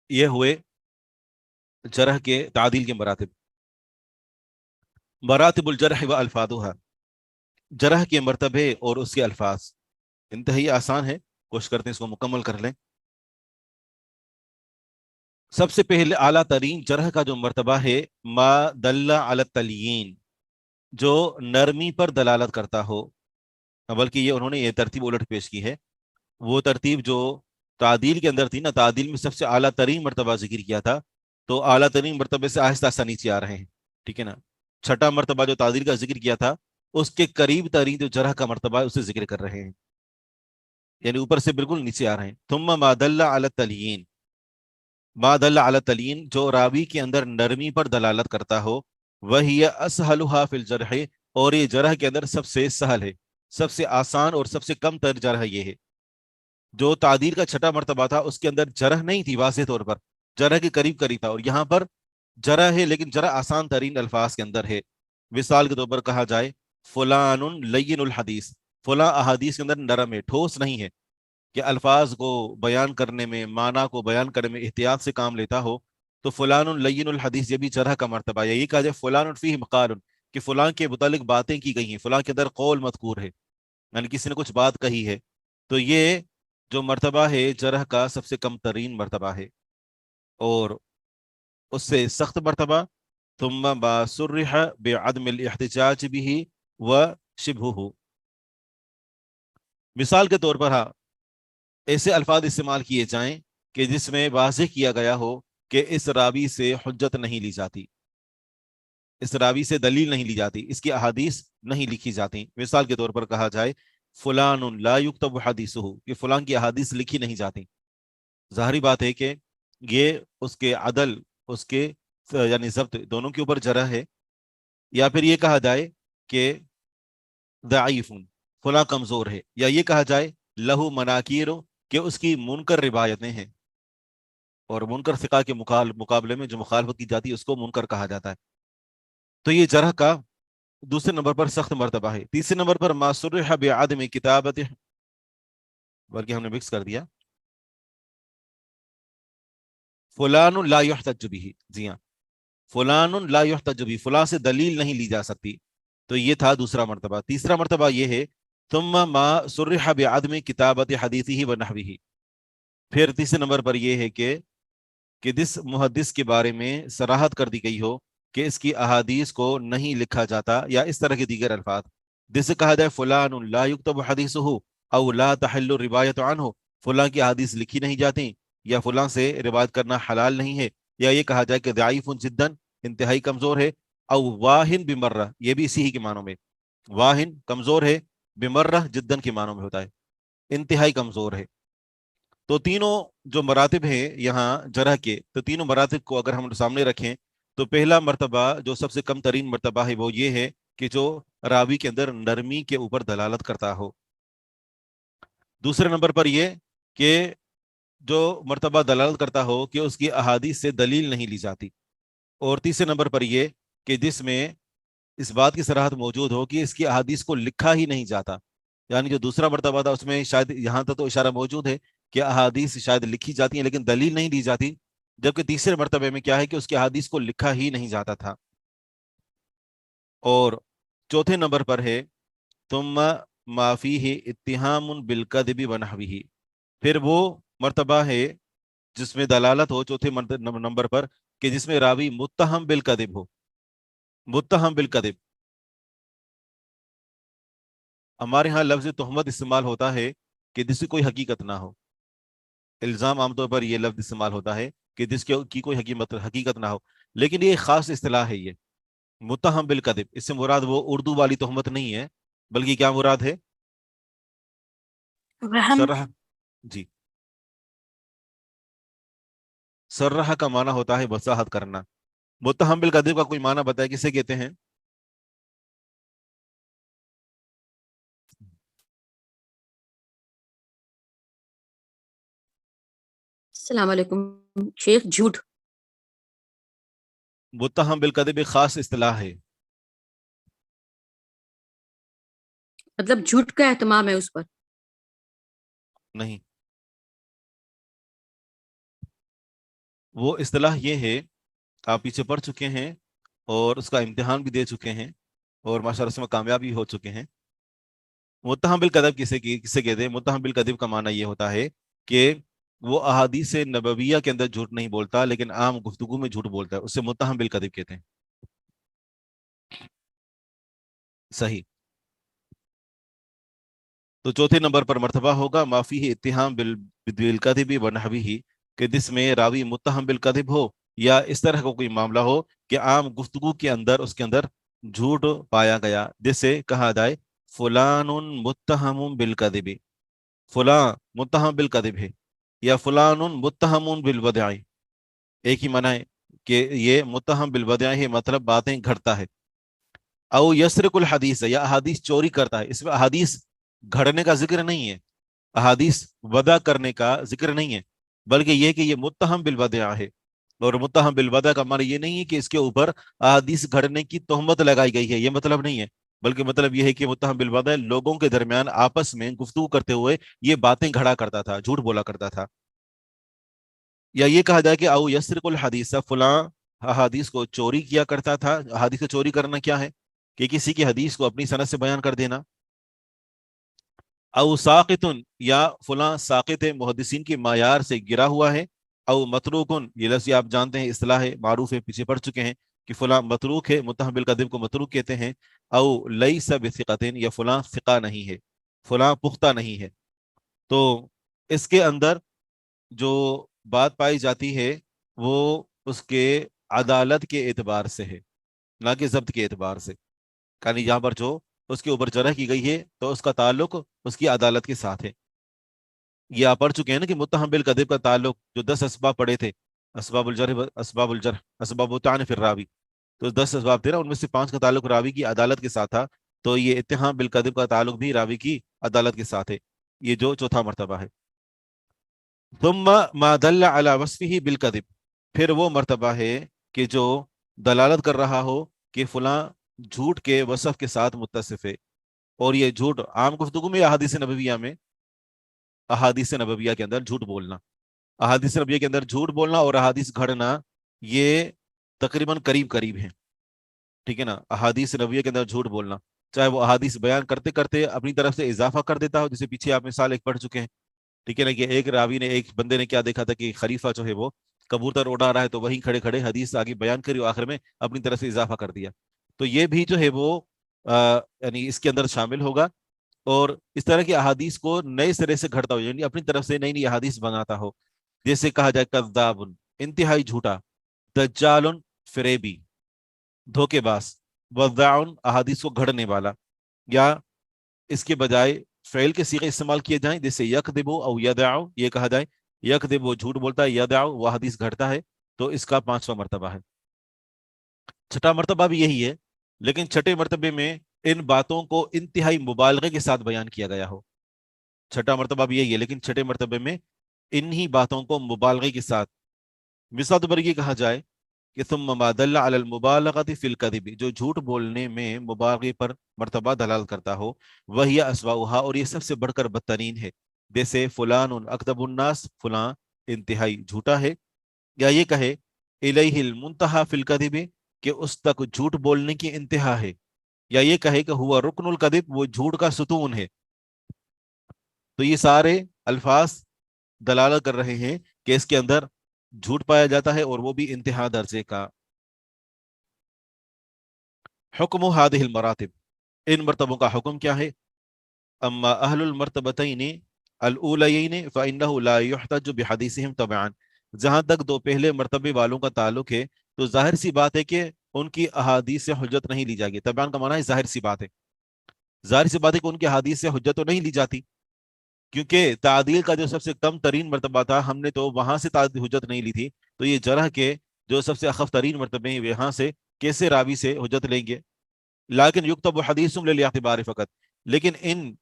یہ ہوئے جرح کے تعدیل کے مراتب. مراتب الجرح و الفاظها، جرح کے مرتبے اور اس کے الفاظ. انتہائی آسان ہے، کوشش کرتے ہیں اس کو مکمل کر لیں. سب سے پہلے اعلیٰ ترین جرح کا جو مرتبہ ہے، ما دل علی التلین، جو نرمی پر دلالت کرتا ہو. بلکہ یہ انہوں نے یہ ترتیب الٹ پیش کی ہے. وہ ترتیب جو تعدیل کے اندر تھی نا، تعدیل میں سب سے اعلیٰ ترین مرتبہ ذکر کیا تھا، تو اعلیٰ ترین مرتبے سے آہستہ آہستہ نیچے آ رہے ہیں. ٹھیک ہے نا. چھٹا مرتبہ جو تعدیل کا ذکر کیا تھا، اس کے قریب ترین جو جرح کا مرتبہ ہے اسے ذکر کر رہے ہیں، یعنی اوپر سے بالکل نیچے آ رہے ہیں. ثم ما دل علی التلین، ما دل علی التلین، جو راوی کے اندر نرمی پر دلالت کرتا ہو. وہی اسہلھا فی الجرح، اور یہ جرح کے اندر سب سے سہل ہے، سب سے آسان اور سب سے کم تر جرح یہ ہے. جو تعدیل کا چھٹا مرتبہ تھا اس کے اندر جرح نہیں تھی واضح طور پر، جرح کے قریب قریب تھا، اور یہاں پر جرح ہے لیکن جرح آسان ترین الفاظ کے اندر ہے. مثال کے طور پر کہا جائے فلان لین الحدیث، فلاں احادیث کے اندر نرم ہے، ٹھوس نہیں ہے، کہ الفاظ کو بیان کرنے میں، معنی کو بیان کرنے میں احتیاط سے کام لیتا ہو، تو فلان لین الحدیث یہ بھی جرح کا مرتبہ ہے. یہ کہا جائے فلان فیہ مقال، کہ فلاں کے متعلق باتیں کی گئی ہیں، فلاں کے اندر قول مذکور ہے، یعنی کسی نے کچھ بات کہی ہے، تو یہ جو مرتبہ ہے جرح کا سب سے کم ترین مرتبہ ہے. اور اس سے سخت مرتبہ ثم ما صرح بعدم الاحتجاج به وشبهه. مثال کے طور پر ہاں، ایسے الفاظ استعمال کیے جائیں کہ جس میں واضح کیا گیا ہو کہ اس راوی سے حجت نہیں لی جاتی، اس راوی سے دلیل نہیں لی جاتی، اس کی احادیث نہیں لکھی جاتی. مثال کے طور پر کہا جائے فلان لا یکتب حدیثہ، کہ فلان کی احادیث لکھی نہیں جاتی. ظاہری بات ہے کہ یہ اس کے عدل، اس کے یعنی ضبط دونوں کے اوپر جرح ہے. یا پھر یہ کہا جائے کہ ضعیف، فلاں کمزور ہے. یا یہ کہا جائے لہو مناکیر، کہ اس کی منکر روایتیں ہیں، اور منکر ثقہ کے مقابلے میں جو مخالفت کی جاتی ہے اس کو منکر کہا جاتا ہے. تو یہ جرح کا دوسرے نمبر پر سخت مرتبہ ہے. تیسرے نمبر پر ما صرح بعدم کتابت، بلکہ ہم نے مکس کر دیا، فلان لا یحتج به، جی ہاں، فلان لا یحتج به، فلاں سے دلیل نہیں لی جا سکتی. تو یہ تھا دوسرا مرتبہ. تیسرا مرتبہ یہ ہے ثم ما صرح بعدم کتابت حدیثه ونحوه. پھر تیسرے نمبر پر یہ ہے کہ جس محدث کے بارے میں صراحت کر دی گئی ہو کہ اس کی احادیث کو نہیں لکھا جاتا، یا اس طرح کے دیگر الفاظ جس سے کہا جائے فلان لا یکتب حدیثہ او لا تحل روایت عنہ، فلاں کی احادیث لکھی نہیں جاتی یا فلاں سے روایت کرنا حلال نہیں ہے، یا یہ کہا جائے کہ ضعیف جدا انتہائی کمزور ہے، او واہن بمرہ، یہ بھی اسی ہی کے معنوں میں، واہن کمزور ہے، بمرہ جدن کے معنوں میں ہوتا ہے انتہائی کمزور ہے۔ تو تینوں جو مراتب ہیں یہاں جرح کے، تو تینوں مراتب کو اگر ہم سامنے رکھیں تو پہلا مرتبہ جو سب سے کم ترین مرتبہ ہے وہ یہ ہے کہ جو راوی کے اندر نرمی کے اوپر دلالت کرتا ہو۔ دوسرے نمبر پر یہ کہ جو مرتبہ دلالت کرتا ہو کہ اس کی احادیث سے دلیل نہیں لی جاتی، اور تیسرے نمبر پر یہ کہ جس میں اس بات کی صراحت موجود ہو کہ اس کی احادیث کو لکھا ہی نہیں جاتا، یعنی جو دوسرا مرتبہ تھا اس میں شاید یہاں تک تو اشارہ موجود ہے کہ احادیث شاید لکھی جاتی ہیں لیکن دلیل نہیں دی جاتی، جبکہ تیسرے مرتبے میں کیا ہے کہ اس کی احادیث کو لکھا ہی نہیں جاتا تھا۔ اور چوتھے نمبر پر ہے ثم ما فیہ اتہام بالکذب ونحوہ، پھر وہ مرتبہ ہے جس میں دلالت ہو چوتھے نمبر پر کہ جس میں راوی متہم بالکذب ہو۔ متہم بالکذب، ہمارے ہاں لفظ تہمت استعمال ہوتا ہے کہ جس کی کوئی حقیقت نہ ہو، الزام عام طور پر یہ لفظ استعمال ہوتا ہے کہ جس کی کوئی حقیقت نہ ہو، لیکن یہ ایک خاص اصطلاح ہے، یہ متہم بالکذب، اس سے مراد وہ اردو والی تہمت نہیں ہے، بلکہ کیا مراد ہے؟ وہم، سرح، جی، سرح کا معنی ہوتا ہے وضاحت کرنا۔ متہم بالکذب کا کوئی معنی بتائے کسے کہتے ہیں؟ السلام علیکم شیخ، جھوٹ، متہم بالکذب ایک خاص اصطلاح ہے۔ مطلب جھوٹ کا اہتمام ہے اس پر؟ نہیں، وہ اصطلاح یہ ہے، آپ پیچھے پڑھ چکے ہیں اور اس کا امتحان بھی دے چکے ہیں اور ماشاءاللہ اس میں کامیاب بھی ہو چکے ہیں۔ متہم بالکذب کسے کہتے ہیں؟ متہم بالکذب کا معنی یہ ہوتا ہے کہ وہ احادیث نبویہ کے اندر جھوٹ نہیں بولتا لیکن عام گفتگو میں جھوٹ بولتا ہے، اسے متہم بالکذب کہتے ہیں۔ صحیح۔ تو چوتھے نمبر پر مرتبہ ہوگا ما فیہ اتہام بالکذب ونحوہ، کہ جس میں راوی متہم بالکذب ہو یا اس طرح کا کوئی معاملہ ہو کہ عام گفتگو کے اندر اس کے اندر جھوٹ پایا گیا، جسے کہا جائے فلان متہم بالکذب، فلاں متہم بالکذب ہے، یا فلان متہم بالودع، ایک ہی معنی ہے کہ یہ متہم بالودع ہے، مطلب باتیں گھڑتا ہے، او یسرق الحدیث، یا احادیث چوری کرتا ہے۔ اس میں احادیث گھڑنے کا ذکر نہیں ہے، احادیث وضع کرنے کا ذکر نہیں ہے، بلکہ یہ کہ یہ متہم بالودع ہے، اور متہم بالودع کا معنی یہ نہیں ہے کہ اس کے اوپر احادیث گھڑنے کی تہمت لگائی گئی ہے، یہ مطلب نہیں ہے، بلکہ مطلب یہ ہے کہ متہم بالودع لوگوں کے درمیان آپس میں گفتگو کرتے ہوئے یہ باتیں گھڑا کرتا تھا، جھوٹ بولا کرتا تھا۔ یا یہ کہا جائے کہ او یسرق الحدیث، فلاں احادیث کو چوری کیا کرتا تھا۔ احادیث کو چوری کرنا کیا ہے؟ کہ کسی کی حدیث کو اپنی سند سے بیان کر دینا۔ او ساقط، یا فلاں ساقط ہے، محدثین کے معیار سے گرا ہوا ہے۔ او متروکن، یہ لفظ آپ جانتے ہیں، اصطلاح ہے، معروف ہے، پیچھے پڑھ چکے ہیں کہ فلاں متروک ہے، متہم بالکذب کو متروک کہتے ہیں۔ او لیس بثقۃ، یا فلاں ثقہ نہیں ہے، فلاں پختہ نہیں ہے۔ تو اس کے اندر جو بات پائی جاتی ہے وہ اس کے عدالت کے اعتبار سے ہے، نہ کہ ضبط کے اعتبار سے، یعنی یہاں پر جو اس کے اوپر جرح کی گئی ہے تو اس کا تعلق اس کی عدالت کے ساتھ ہے۔ یہ آپ پڑھ چکے ہیں نا کہ متہم بالکذب کا تعلق جو 10 اسباب پڑھے تھے، اسباب الجرح، اسباب الطعن فی الراوی، تو 10 اسباب تھے نا، ان میں سے 5 کا تعلق راوی کی عدالت کے ساتھ تھا، تو یہ اتہام بالکذب کا تعلق بھی راوی کی عدالت کے ساتھ ہے، یہ جو چوتھا مرتبہ ہے۔ ثم ما دل علی وصفہ بالکذب، پھر وہ مرتبہ ہے کہ جو دلالت کر رہا ہو کہ فلاں جھوٹ کے وصف کے ساتھ متصف ہے، اور یہ جھوٹ عام گفتگو میں یا احادیث نبویہ میں؟ احادیث نبویہ کے اندر جھوٹ بولنا، احادیث نبویہ کے اندر جھوٹ بولنا اور احادیث گھڑنا یہ تقریباً قریب ہیں، ٹھیک ہے نا؟ احادیث نبویہ کے اندر جھوٹ بولنا، چاہے وہ احادیث بیان کرتے کرتے اپنی طرف سے اضافہ کر دیتا ہو، جسے پیچھے آپ مثال ایک پڑھ چکے ہیں، ٹھیک ہے نا، کہ ایک راوی نے، ایک بندے نے کیا دیکھا تھا کہ خلیفہ جو ہے وہ کبوتر اڑا رہا ہے تو وہیں کھڑے کھڑے حدیث آگے بیان کری اور آخر میں اپنی طرف سے اضافہ کر دیا. تو یہ بھی جو ہے وہ یعنی اس کے اندر شامل ہوگا. اور اس طرح کی احادیث کو نئے سرے سے گھڑتا ہو, یعنی اپنی طرف سے نئی نئی احادیث بناتا ہو. جیسے کہا جائے کذاب, انتہائی جھوٹا, دجال, فریبی, دھوکے باز, وضاع, احادیث کو گھڑنے والا. یا اس کے بجائے فعل کے صیغے استعمال کیے جائیں, جیسے یکذب او یدع, یہ کہا جائے یکذب وہ جھوٹ بولتا ہے, یدع وہ حدیث گھڑتا ہے. تو اس کا 5واں مرتبہ ہے. چھٹا مرتبہ بھی یہی ہے, لیکن چھٹے مرتبے میں ان باتوں کو انتہائی مبالغے کے ساتھ بیان کیا گیا ہو. چھٹا مرتبہ بھی یہی ہے, لیکن چھٹے مرتبے میں انہی باتوں کو مبالغے کے ساتھ. مثال طور پر یہ کہا جائے کہ ثم ما دل علی المبالغۃ فی الکذب, جو جھوٹ بولنے میں مبالغے پر مرتبہ دلال کرتا ہو, وہی اسواؤھا, اور یہ سب سے بڑھ کر بدترین ہے. جیسے فلان اکذب الناس, فلاں انتہائی جھوٹا ہے. یا یہ کہے الیہ المنتہی فی الکذب, کہ اس تک جھوٹ بولنے کی انتہا ہے. یا یہ کہے کہ ہوا رکن الکذب, وہ جھوٹ کا ستون ہے. تو یہ سارے الفاظ دلالت کر رہے ہیں کہ اس کے اندر جھوٹ پایا جاتا ہے, اور وہ بھی انتہا درجے کا. حکم هذه المراتب, ان مرتبوں کا حکم کیا ہے؟ اما اہل المرتبتین الاولیین فانه لا يحتج بحدیثهم طبعا, جہاں تک دو پہلے مرتبے والوں کا تعلق ہے تو ظاہر سی بات ہے کہ ان کی احادیث سے حجت نہیں لی جائے گی. طبعا کا معنی ہے ظاہر سی بات ہے. ظاہر سی بات ہے کہ ان کی احادیث سے حجت تو نہیں لی جاتی, کیونکہ تعدیل کا جو سب سے کم ترین مرتبہ تھا, ہم نے تو وہاں سے حجت نہیں لی تھی. تو یہ جرح کے جو سب سے اخف ترین مرتبے ہیں, یہاں سے کیسے راوی سے حجت لیں گے؟ لیکن یکتب حدیث للاعتبار فقط, لیکن ان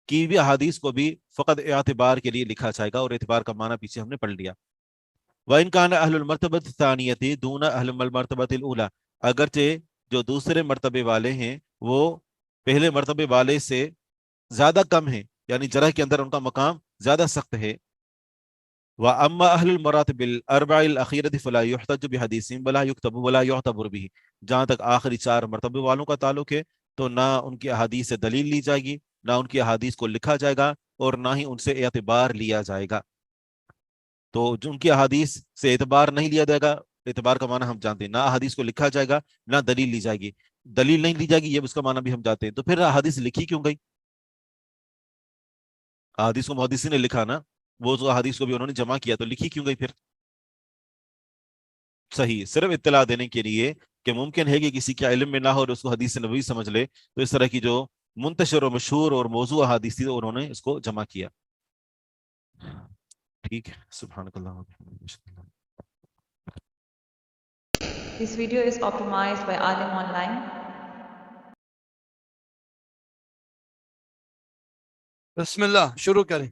کی بھی احادیث کو بھی فقط اعتبار کے لیے لکھا جائے گا, اور اعتبار کا معنی پیچھے ہم نے پڑھ لیا. وَإِنْ كَانَ أَهْلُ الْمَرْتَبَةِ الثَّانِيَةِ دُونَ أَهْلِ الْمَرْتَبَةِ الْأُولَى, اگرچہ جو دوسرے مرتبے والے ہیں وہ پہلے مرتبے والے سے زیادہ کم ہیں, یعنی جرح کے اندر ان کا مقام زیادہ سخت ہے. وَأَمَّا أَهْلُ الْمَرَاتِبِ الْأَرْبَعِ الْأَخِيرَةِ فَلَا يُحْتَجُ بِحَدِيثٍ وَلَا يُكْتَبُ وَلَا يُعْتَبَرُ بِهِ, جہاں تک آخری 4 مرتبے والوں کا تعلق ہے تو نہ ان کی احادیث سے دلیل لی جائے گی, نہ ان کی احادیث کو لکھا جائے گا, اور نہ ہی ان سے اعتبار لیا جائے گا. تو جو ان کی احادیث سے اعتبار نہیں لیا جائے گا, اعتبار کا معنی ہم جانتے ہیں, نہ احادیث کو لکھا جائے گا نہ دلیل لی جائے گی. دلیل نہیں لی جائے گی, یہ اس کا معنی بھی ہم جانتے ہیں. تو پھر احادیث لکھی کیوں گئی؟ احادیث کو محدثین نے لکھا نا, وہ تو احادیث کو بھی انہوں نے جمع کیا, تو لکھی کیوں گئی پھر؟ صحیح, صرف اطلاع دینے کے لیے کہ ممکن ہے کہ کسی کے علم میں نہ ہو اور اس کو حدیث نبوی سمجھ لے, تو اس طرح کی جو منتشر و مشہور اور موضوع احادیث تھی انہوں نے اس کو جمع کیا. ٹھیک ہے, سبحانک اللہم وبحمدک. This video is optimized by Alim Online. بسم اللہ, شروع کریں.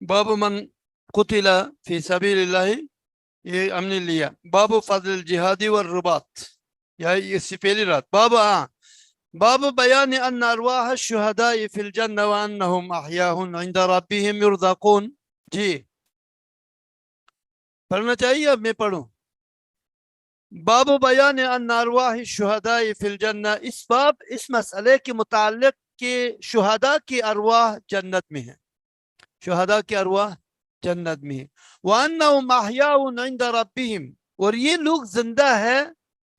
باب من قتل فی سبیل اللہ, یہ ہم نے لیا. باب فضل الجہاد والرباط, یا اس سے پہلی رات. باب بیان ان ارواح الشہداء فی الجنہ وانہم احیاء عند ربهم یرزقون. جی پڑھنا چاہیے, اب میں پڑھوں. باب بیان ان ارواح الشہداء فی الجنہ, اس باب اس مسئلے کے متعلق کہ شہداء کی ارواح جنت میں ہیں, شہداء کی ارواح جنت میں ہیں. وانہم احیاء عند ربهم, اور یہ لوگ زندہ ہیں,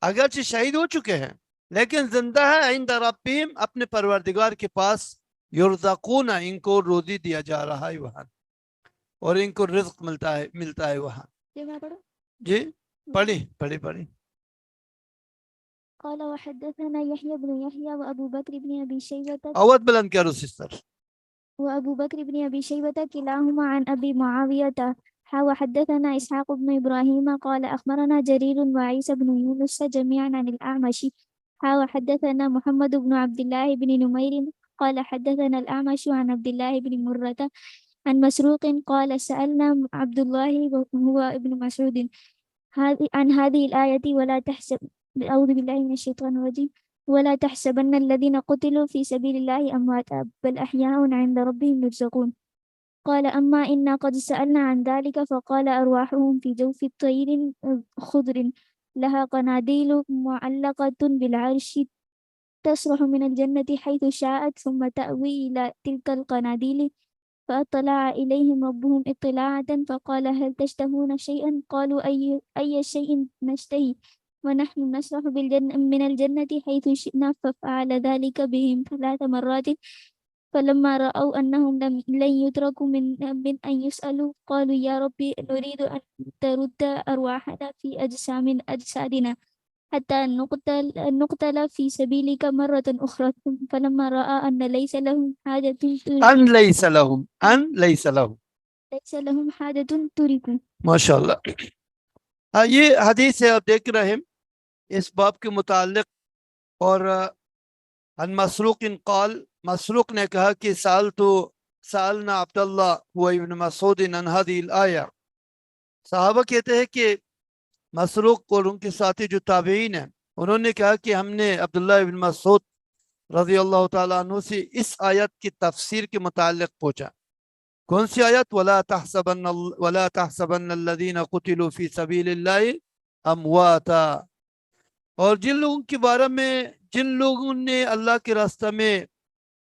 اگرچہ شہید ہو چکے ہیں لیکن زندہ ہے عند ربهم, اپنے پروردگار کے پاس. یرزقون, ان کو روزی دیا جا رہا ہے وہاں, اور ان کو رزق ملتا ہے وہاں. یہ میں پڑھوں. جی پڑھی. قال وحدثنا يحيى بن يحيى وأبو بكر بن أبي شيبة آواز بلند کرو سسٹر. وأبو بكر بن أبي شيبة كلاهما عن أبي معاوية. وحدثنا إسحاق بن إبراهيم قال أخبرنا جرير وعيسى بن يونس جميعا عن الأعمش. وحدثنا محمد بن عبد الله بن نمير قال حدثنا الأعمش عن عبد الله بن مرة عن مسروق قال سألنا عبد الله وهو ابن مسعود عن هذه الآية ولا تحسب أعوذ بالله من الشيطان الرجيم ولا تحسبن الذين قتلوا في سبيل الله أمواتا بل أحياء عند ربهم يرزقون. قال أما إنا قد سألنا عن ذلك فقال أرواحهم في جوف الطير خضر لها قناديل معلقة بالعرش تصرح من الجنة حيث شاءت ثم تأوي إلى تلك القناديل فأطلع إليهم ربهم اطلاعة فقال هل تشتهون شيئا قالوا أي شيء نشتهي ونحن نشرح من الجنة حيث شئنا ففعل ذلك بهم 3 مرات فلما رأوا أنهم لن يتركوا من أن يسألوا قالوا يا ربي نريد أن ترد أرواحنا في أجسادنا حتى نقتل في سبيلك مرة أخرى فلما رأى أن ليس لهم حاجة تركوا ماشاء اللہ. ہاں یہ حدیث ہے آپ دیکھ رہے ہیں اس باب کے متعلق. اور عن مسروق قال مسروق نے کہا کہ سالنا عبداللہ ہوا ابن مسعود عن هذه الآیہ. صحابہ کہتے ہیں کہ مسروق اور ان کے ساتھی جو تابعین ہیں انہوں نے کہا کہ ہم نے عبداللہ ابن مسعود رضی اللہ تعالیٰ عنہ سے اس آیت کی تفسیر کے متعلق پوچھا. کون سی آیت؟ وَلَا تَحْسَبَنَّ الَّذِينَ قُتِلُوا فِي سَبِيلِ اللَّهِ أَمْوَاتًا. اور جن لوگوں کے بارے میں جن لوگوں نے اللہ کے راستہ میں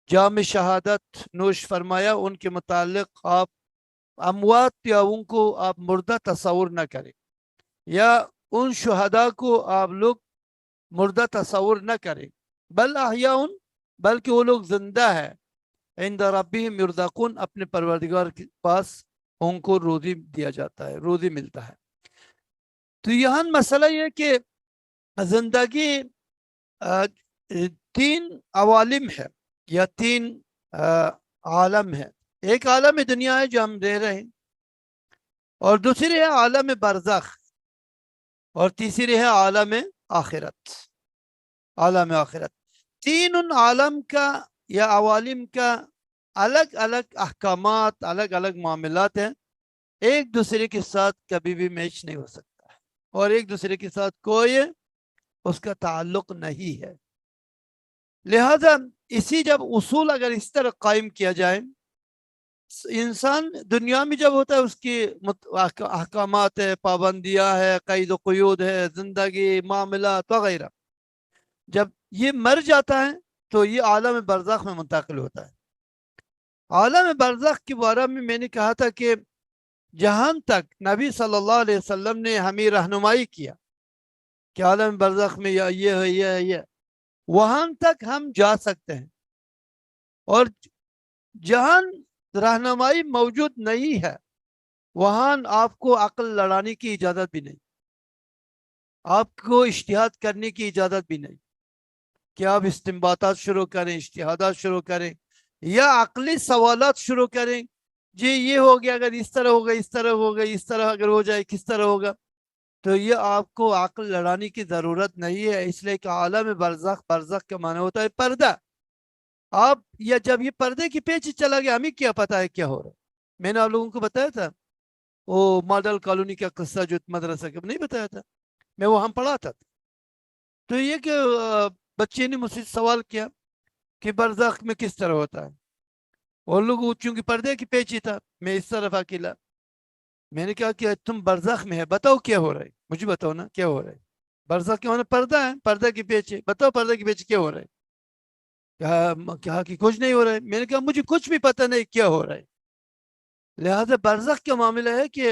جام شہادت نوش فرمایا ان کے متعلق آپ اموات یا ان کو آپ مردہ تصور نہ کریں، یا ان شہداء کو آپ لوگ مردہ تصور نہ کریں، بل احیاء، بلکہ وہ لوگ زندہ ہے، عند ربہم یرزقون، اپنے پروردگار کے پاس ان کو روزی دیا جاتا ہے، روزی ملتا ہے. تو یہاں مسئلہ یہ کہ زندگی 3 عوالم ہے یا 3 عالم ہے. ایک عالم دنیا ہے جو ہم رہ رہے ہیں، اور دوسری ہے عالم برزخ، اور تیسری ہے عالم آخرت. عالم آخرت 3 عالم کا یا عوالم کا الگ الگ احکامات، الگ الگ معاملات ہیں، ایک دوسرے کے ساتھ کبھی بھی میچ نہیں ہو سکتا ہے، اور ایک دوسرے کے ساتھ کوئی اس کا تعلق نہیں ہے. لہذا اسی جب اصول اگر اس طرح قائم کیا جائے، انسان دنیا میں جب ہوتا ہے اس کی احکامات ہے، پابندیاں ہے، قید و قیود ہے، زندگی، معاملات وغیرہ، جب یہ مر جاتا ہے تو یہ عالم برزخ میں منتقل ہوتا ہے. عالم برزخ کے بارے میں نے کہا تھا کہ جہاں تک نبی صلی اللہ علیہ وسلم نے ہمیں رہنمائی کیا کہ عالم برزخ میں یہ ہے، یہ ہے، یہ، وہاں تک ہم جا سکتے ہیں. اور جہاں رہنمائی موجود نہیں ہے وہاں آپ کو عقل لڑانے کی اجازت بھی نہیں، آپ کو اجتہاد کرنے کی اجازت بھی نہیں کہ آپ استنباطات شروع کریں، اجتہادات شروع کریں، یا عقلی سوالات شروع کریں. جی یہ ہو گیا، اگر اس طرح ہوگا، اس طرح ہوگا، اس طرح اگر ہو جائے کس طرح ہوگا. تو یہ آپ کو عقل لڑانے کی ضرورت نہیں ہے، اس لیے کہ عالم برزخ، برزخ کا معنی ہوتا ہے پردہ. آپ یا جب یہ پردے کے پیچھے چلا گیا، ہمیں کیا پتا ہے کیا ہو رہا ہے. میں نے آپ لوگوں کو بتایا تھا وہ ماڈل کالونی کا قصہ جو مدرسہ کا نہیں بتایا تھا، میں وہاں پڑھاتا تھا. تو یہ کہ بچے نے مجھ سے سوال کیا کہ برزخ میں کس طرح ہوتا ہے، اور لوگ چونکہ پردے کے پیچھے تھا، میں اس طرف اکیلا. میں نے کہا کہ تم برزخ میں ہے، بتاؤ کیا ہو رہا ہے، مجھے بتاؤ نا کیا ہو رہا ہے. برزخ کے ہونا پردہ ہے، پردہ کے پیچھے بتاؤ، پردہ کے پیچھے کیا ہو رہا ہے. کہا کہ کچھ نہیں ہو رہا ہے. میں نے کہا مجھے کچھ بھی پتہ نہیں کیا ہو رہا ہے. لہذا برزخ کا معاملہ ہے کہ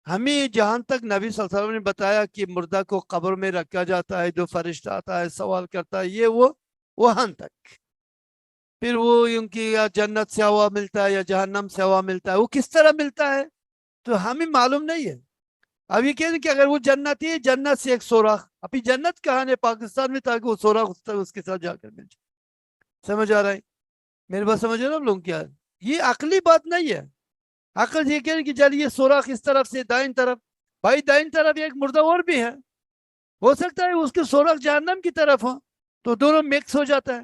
ہمیں جہاں تک نبی صلی اللہ علیہ وسلم نے بتایا کہ مردہ کو قبر میں رکھا جاتا ہے، جو فرشتہ آتا ہے سوال کرتا ہے، یہ وہ وہاں تک. پھر وہ ان کی یا جنت سے ہوا ملتا ہے یا جہنم سے ہوا ملتا ہے، وہ کس طرح ملتا ہے تو ہمیں معلوم نہیں ہے. اب یہ کہتے ہیں کہ اگر وہ جنت ہے، جنت سے ایک سوراخ، ابھی جنت کہاں ہے پاکستان میں تاکہ وہ سوراخ اس کے ساتھ جا کر مل جائے. سمجھ آ رہا ہے میری بات؟ سمجھ رہے نا آپ لوگ کیا ہے؟ یہ عقلی بات نہیں ہے. عقل یہ کہہ کہ چل یہ سوراخ اس طرف سے دائیں طرف، بھائی دائیں طرف ایک مردہ اور بھی ہے، ہو سکتا ہے اس کے سوراخ جہنم کی طرف ہو، تو دونوں مکس ہو جاتا ہے.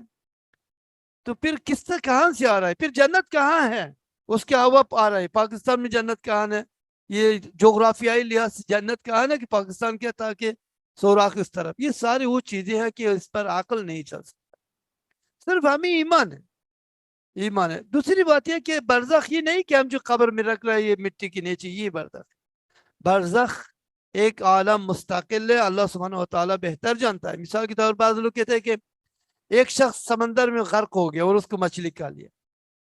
تو پھر کس طرح کہاں سے آ رہا ہے؟ پھر جنت کہاں ہے؟ اس کے ہوا آ رہا ہے. پاکستان میں جنت کہاں ہے؟ یہ جغرافیائی لحاظ سے جنت کہاں ہے کہ پاکستان کے تاکہ سوراخ اس طرف. یہ ساری وہ چیزیں ہیں کہ اس پر عقل نہیں چل سکتا، صرف ہمیں ایمان ہے، ایمان ہے. دوسری بات یہ کہ برزخ یہ نہیں کہ ہم جو قبر میں رکھ رہے ہیں یہ مٹی کے نیچے، یہ برزخ. برزخ ایک عالم مستقل ہے، اللہ سبحانہ و تعالیٰ بہتر جانتا ہے. مثال کے طور پر بعض لوگ کہتے ہیں کہ ایک شخص سمندر میں غرق ہو گیا اور اس کو مچھلی کھا لیا،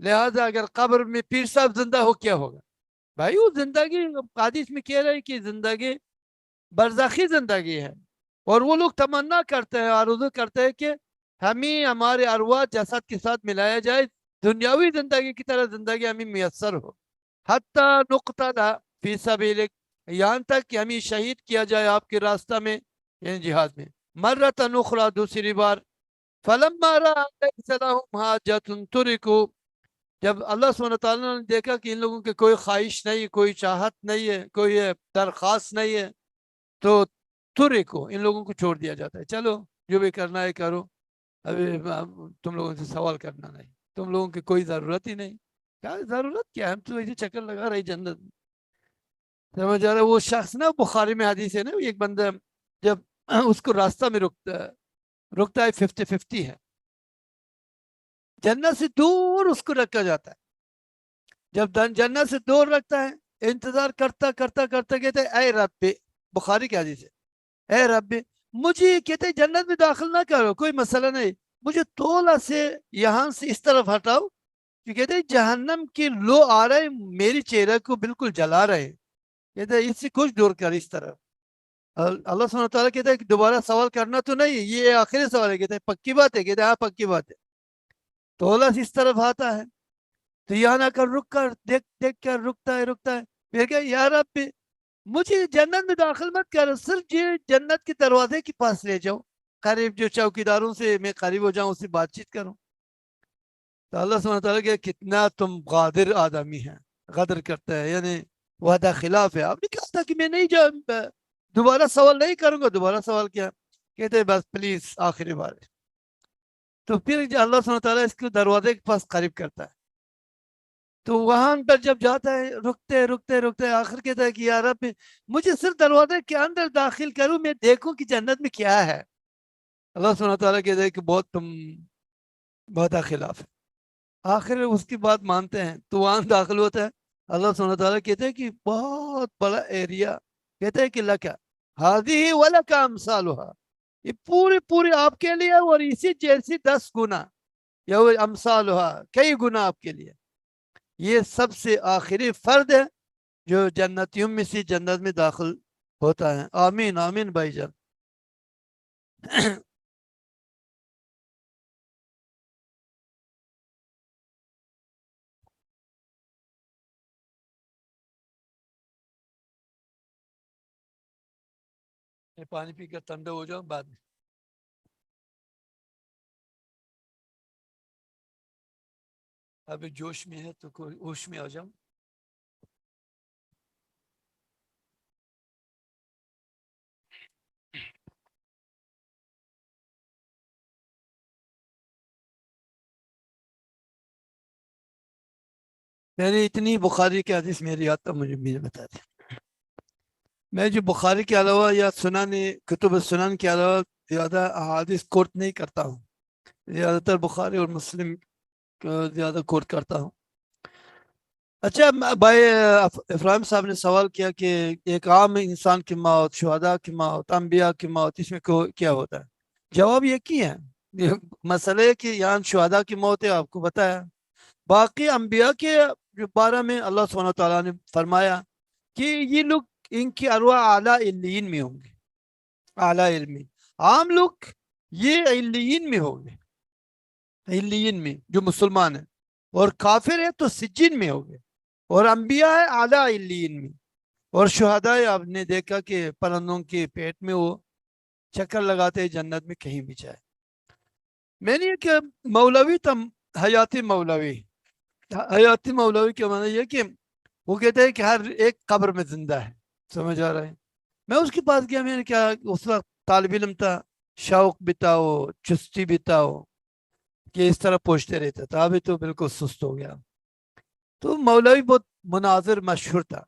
لہذا اگر قبر میں پیر صاحب زندہ ہو کیا ہوگا بھائی؟ وہ زندگی حدیث میں کہہ رہے ہیں کہ زندگی برزخی زندگی ہے، اور وہ لوگ تمنا کرتے ہیں، آرزو کرتے ہیں کہ ہمیں ہمارے ارواح جسد کے ساتھ ملایا جائے، دنیاوی زندگی کی طرح زندگی ہمیں میسر ہو، حتی نقتل فی سبیلک، یہاں تک کہ ہمیں شہید کیا جائے آپ کے راستہ میں، یعنی جہاد میں، مرتن اخری، دوسری بار، فلما رأى ليس لهم حاجة تركوا، جب اللہ سبحانہ تعالیٰ نے دیکھا کہ ان لوگوں کی کوئی خواہش نہیں، کوئی چاہت نہیں ہے، کوئی درخواست نہیں ہے، تو ترکو، ان لوگوں کو چھوڑ دیا جاتا ہے، چلو جو بھی کرنا ہے کرو، ابھی تم لوگوں سے سوال کرنا نہیں، تم لوگوں کی کوئی ضرورت ہی نہیں، کیا ضرورت کیا ہے، ہم تو ایسے چکر لگا رہے جنت میں، سمجھ آ رہا ہے؟ وہ شخص نا، بخاری میں حدیث ہے نا، ایک بندہ جب اس کو راستہ میں رکتا ہے 50-50 ہے، جنت سے دور اس کو رکھا جاتا ہے، جب جنت سے دور رکھتا ہے، انتظار کرتا کرتا کرتا کہتے ہیں اے رب، بخاری کی حدیث ہے، اے رب مجھے، کہتے ہیں جنت میں داخل نہ کرو، کوئی مسئلہ نہیں، مجھے تولا سے یہاں سے اس طرف ہٹاؤ، کہ کہتے ہیں جہنم کی لو آ رہے میری چہرے کو بالکل جلا رہے، کہتے ہیں اس سے کچھ دور کر اس طرف، اللہ سبحانہ تعالیٰ کہتا ہے کہ دوبارہ سوال کرنا تو نہیں، یہ آخری سوال ہے، کہتے ہیں پکی بات ہے، کہتے ہیں ہاں پکی بات ہے، تولا سے اس طرف آتا ہے، تو یہاں آ کر رک کر دیکھ دیکھ کر رکتا ہے، پھر کہ یا رب مجھے جنت میں داخل مت کر، صرف یہ جنت کے دروازے کے پاس لے جاؤ، قریب جو چوکیداروں سے میں قریب ہو جاؤں، اس سے بات چیت کروں، تو اللہ سبحانہ تعالیٰ کہ کتنا تم غادر آدمی ہیں، غدر کرتا ہے، یعنی وعدہ خلاف ہے، آپ نے کہا تھا کہ میں نہیں جاؤں، دوبارہ سوال نہیں کروں گا، دوبارہ سوال کیا، کہتے ہیں بس پلیز آخری بار، تو پھر اللہ سبحانہ تعالیٰ اس کو دروازے کے پاس قریب کرتا ہے، تو وہاں پر جب جاتا ہے، رکتے آخر کہتا ہے کہ یا رب مجھے صرف دروازے کے اندر داخل کروں، میں دیکھوں کہ جنت میں کیا ہے، اللہ سبحانہ تعالیٰ کہتا ہے کہ تم بہت خلاف ہے، آخر اس کی بات مانتے ہیں، تو وہاں داخل ہوتا ہے، اللہ سبحانہ تعالیٰ کہتے ہیں کہ بہت بڑا ایریا، کہتے ہیں کہ لکا ہذہ ولک امثالھا، یہ پوری آپ کے لیے، اور اسی جیسی 10 گنا، یا امثالھا کئی گنا آپ کے لیے، یہ سب سے آخری فرد ہے جو جنتیوں میں سے جنت میں داخل ہوتا ہے، آمین آمین بھائی جان۔ میں پانی پی کر ٹھنڈا ہو جاؤں بعد میں، ابھی جوش میں ہے تو کوئی ہوش میں آ جاؤں۔ میں نے اتنی بخاری کی حدیث میری آتا مجھے بتا دیں، میں جو بخاری کے علاوہ یا سنن کتب سنن کے علاوہ زیادہ احادیث کوٹ نہیں کرتا ہوں، زیادہ تر بخاری اور مسلم کو زیادہ کوٹ کرتا ہوں۔ اچھا بھائی افراہیم صاحب نے سوال کیا کہ ایک عام انسان کی موت، شہداء کی موت، انبیاء کی موت، اس میں کیا ہوتا ہے؟ جواب یہ کی ہے، یہ مسئلہ کہ یہاں شہداء کی موت ہے آپ کو بتایا، باقی انبیاء کے بارے میں اللہ سبحانہ تعالیٰ نے فرمایا کہ یہ لوگ، ان کی ارواح اعلیٰ علیین میں ہوں گے، اعلیٰ علمی، عام لوگ یہ علیین میں ہوں گے، علیین میں جو مسلمان ہیں، اور کافر ہے تو سجین میں ہوں گے، اور انبیاء ہے اعلیٰ علیین میں، اور شہداء آپ نے دیکھا کہ پرندوں کے پیٹ میں وہ چکر لگاتے ہیں جنت میں کہیں بھی جائے۔ میں نے کہ مولوی تم حیاتی مولوی کے معنی یہ کہ وہ کہتے ہیں کہ ہر ایک قبر میں زندہ ہے، سمجھ آ رہا ہے؟ میں اس کے پاس گیا، میں نے کہا اس وقت طالب علم تھا، شوق بتاؤ، چستی بتاؤ، کہ اس طرح پوچھتے رہتا تھا، ابھی تو بالکل سست ہو گیا، تو مولوی بہت مناظر مشہور تھا،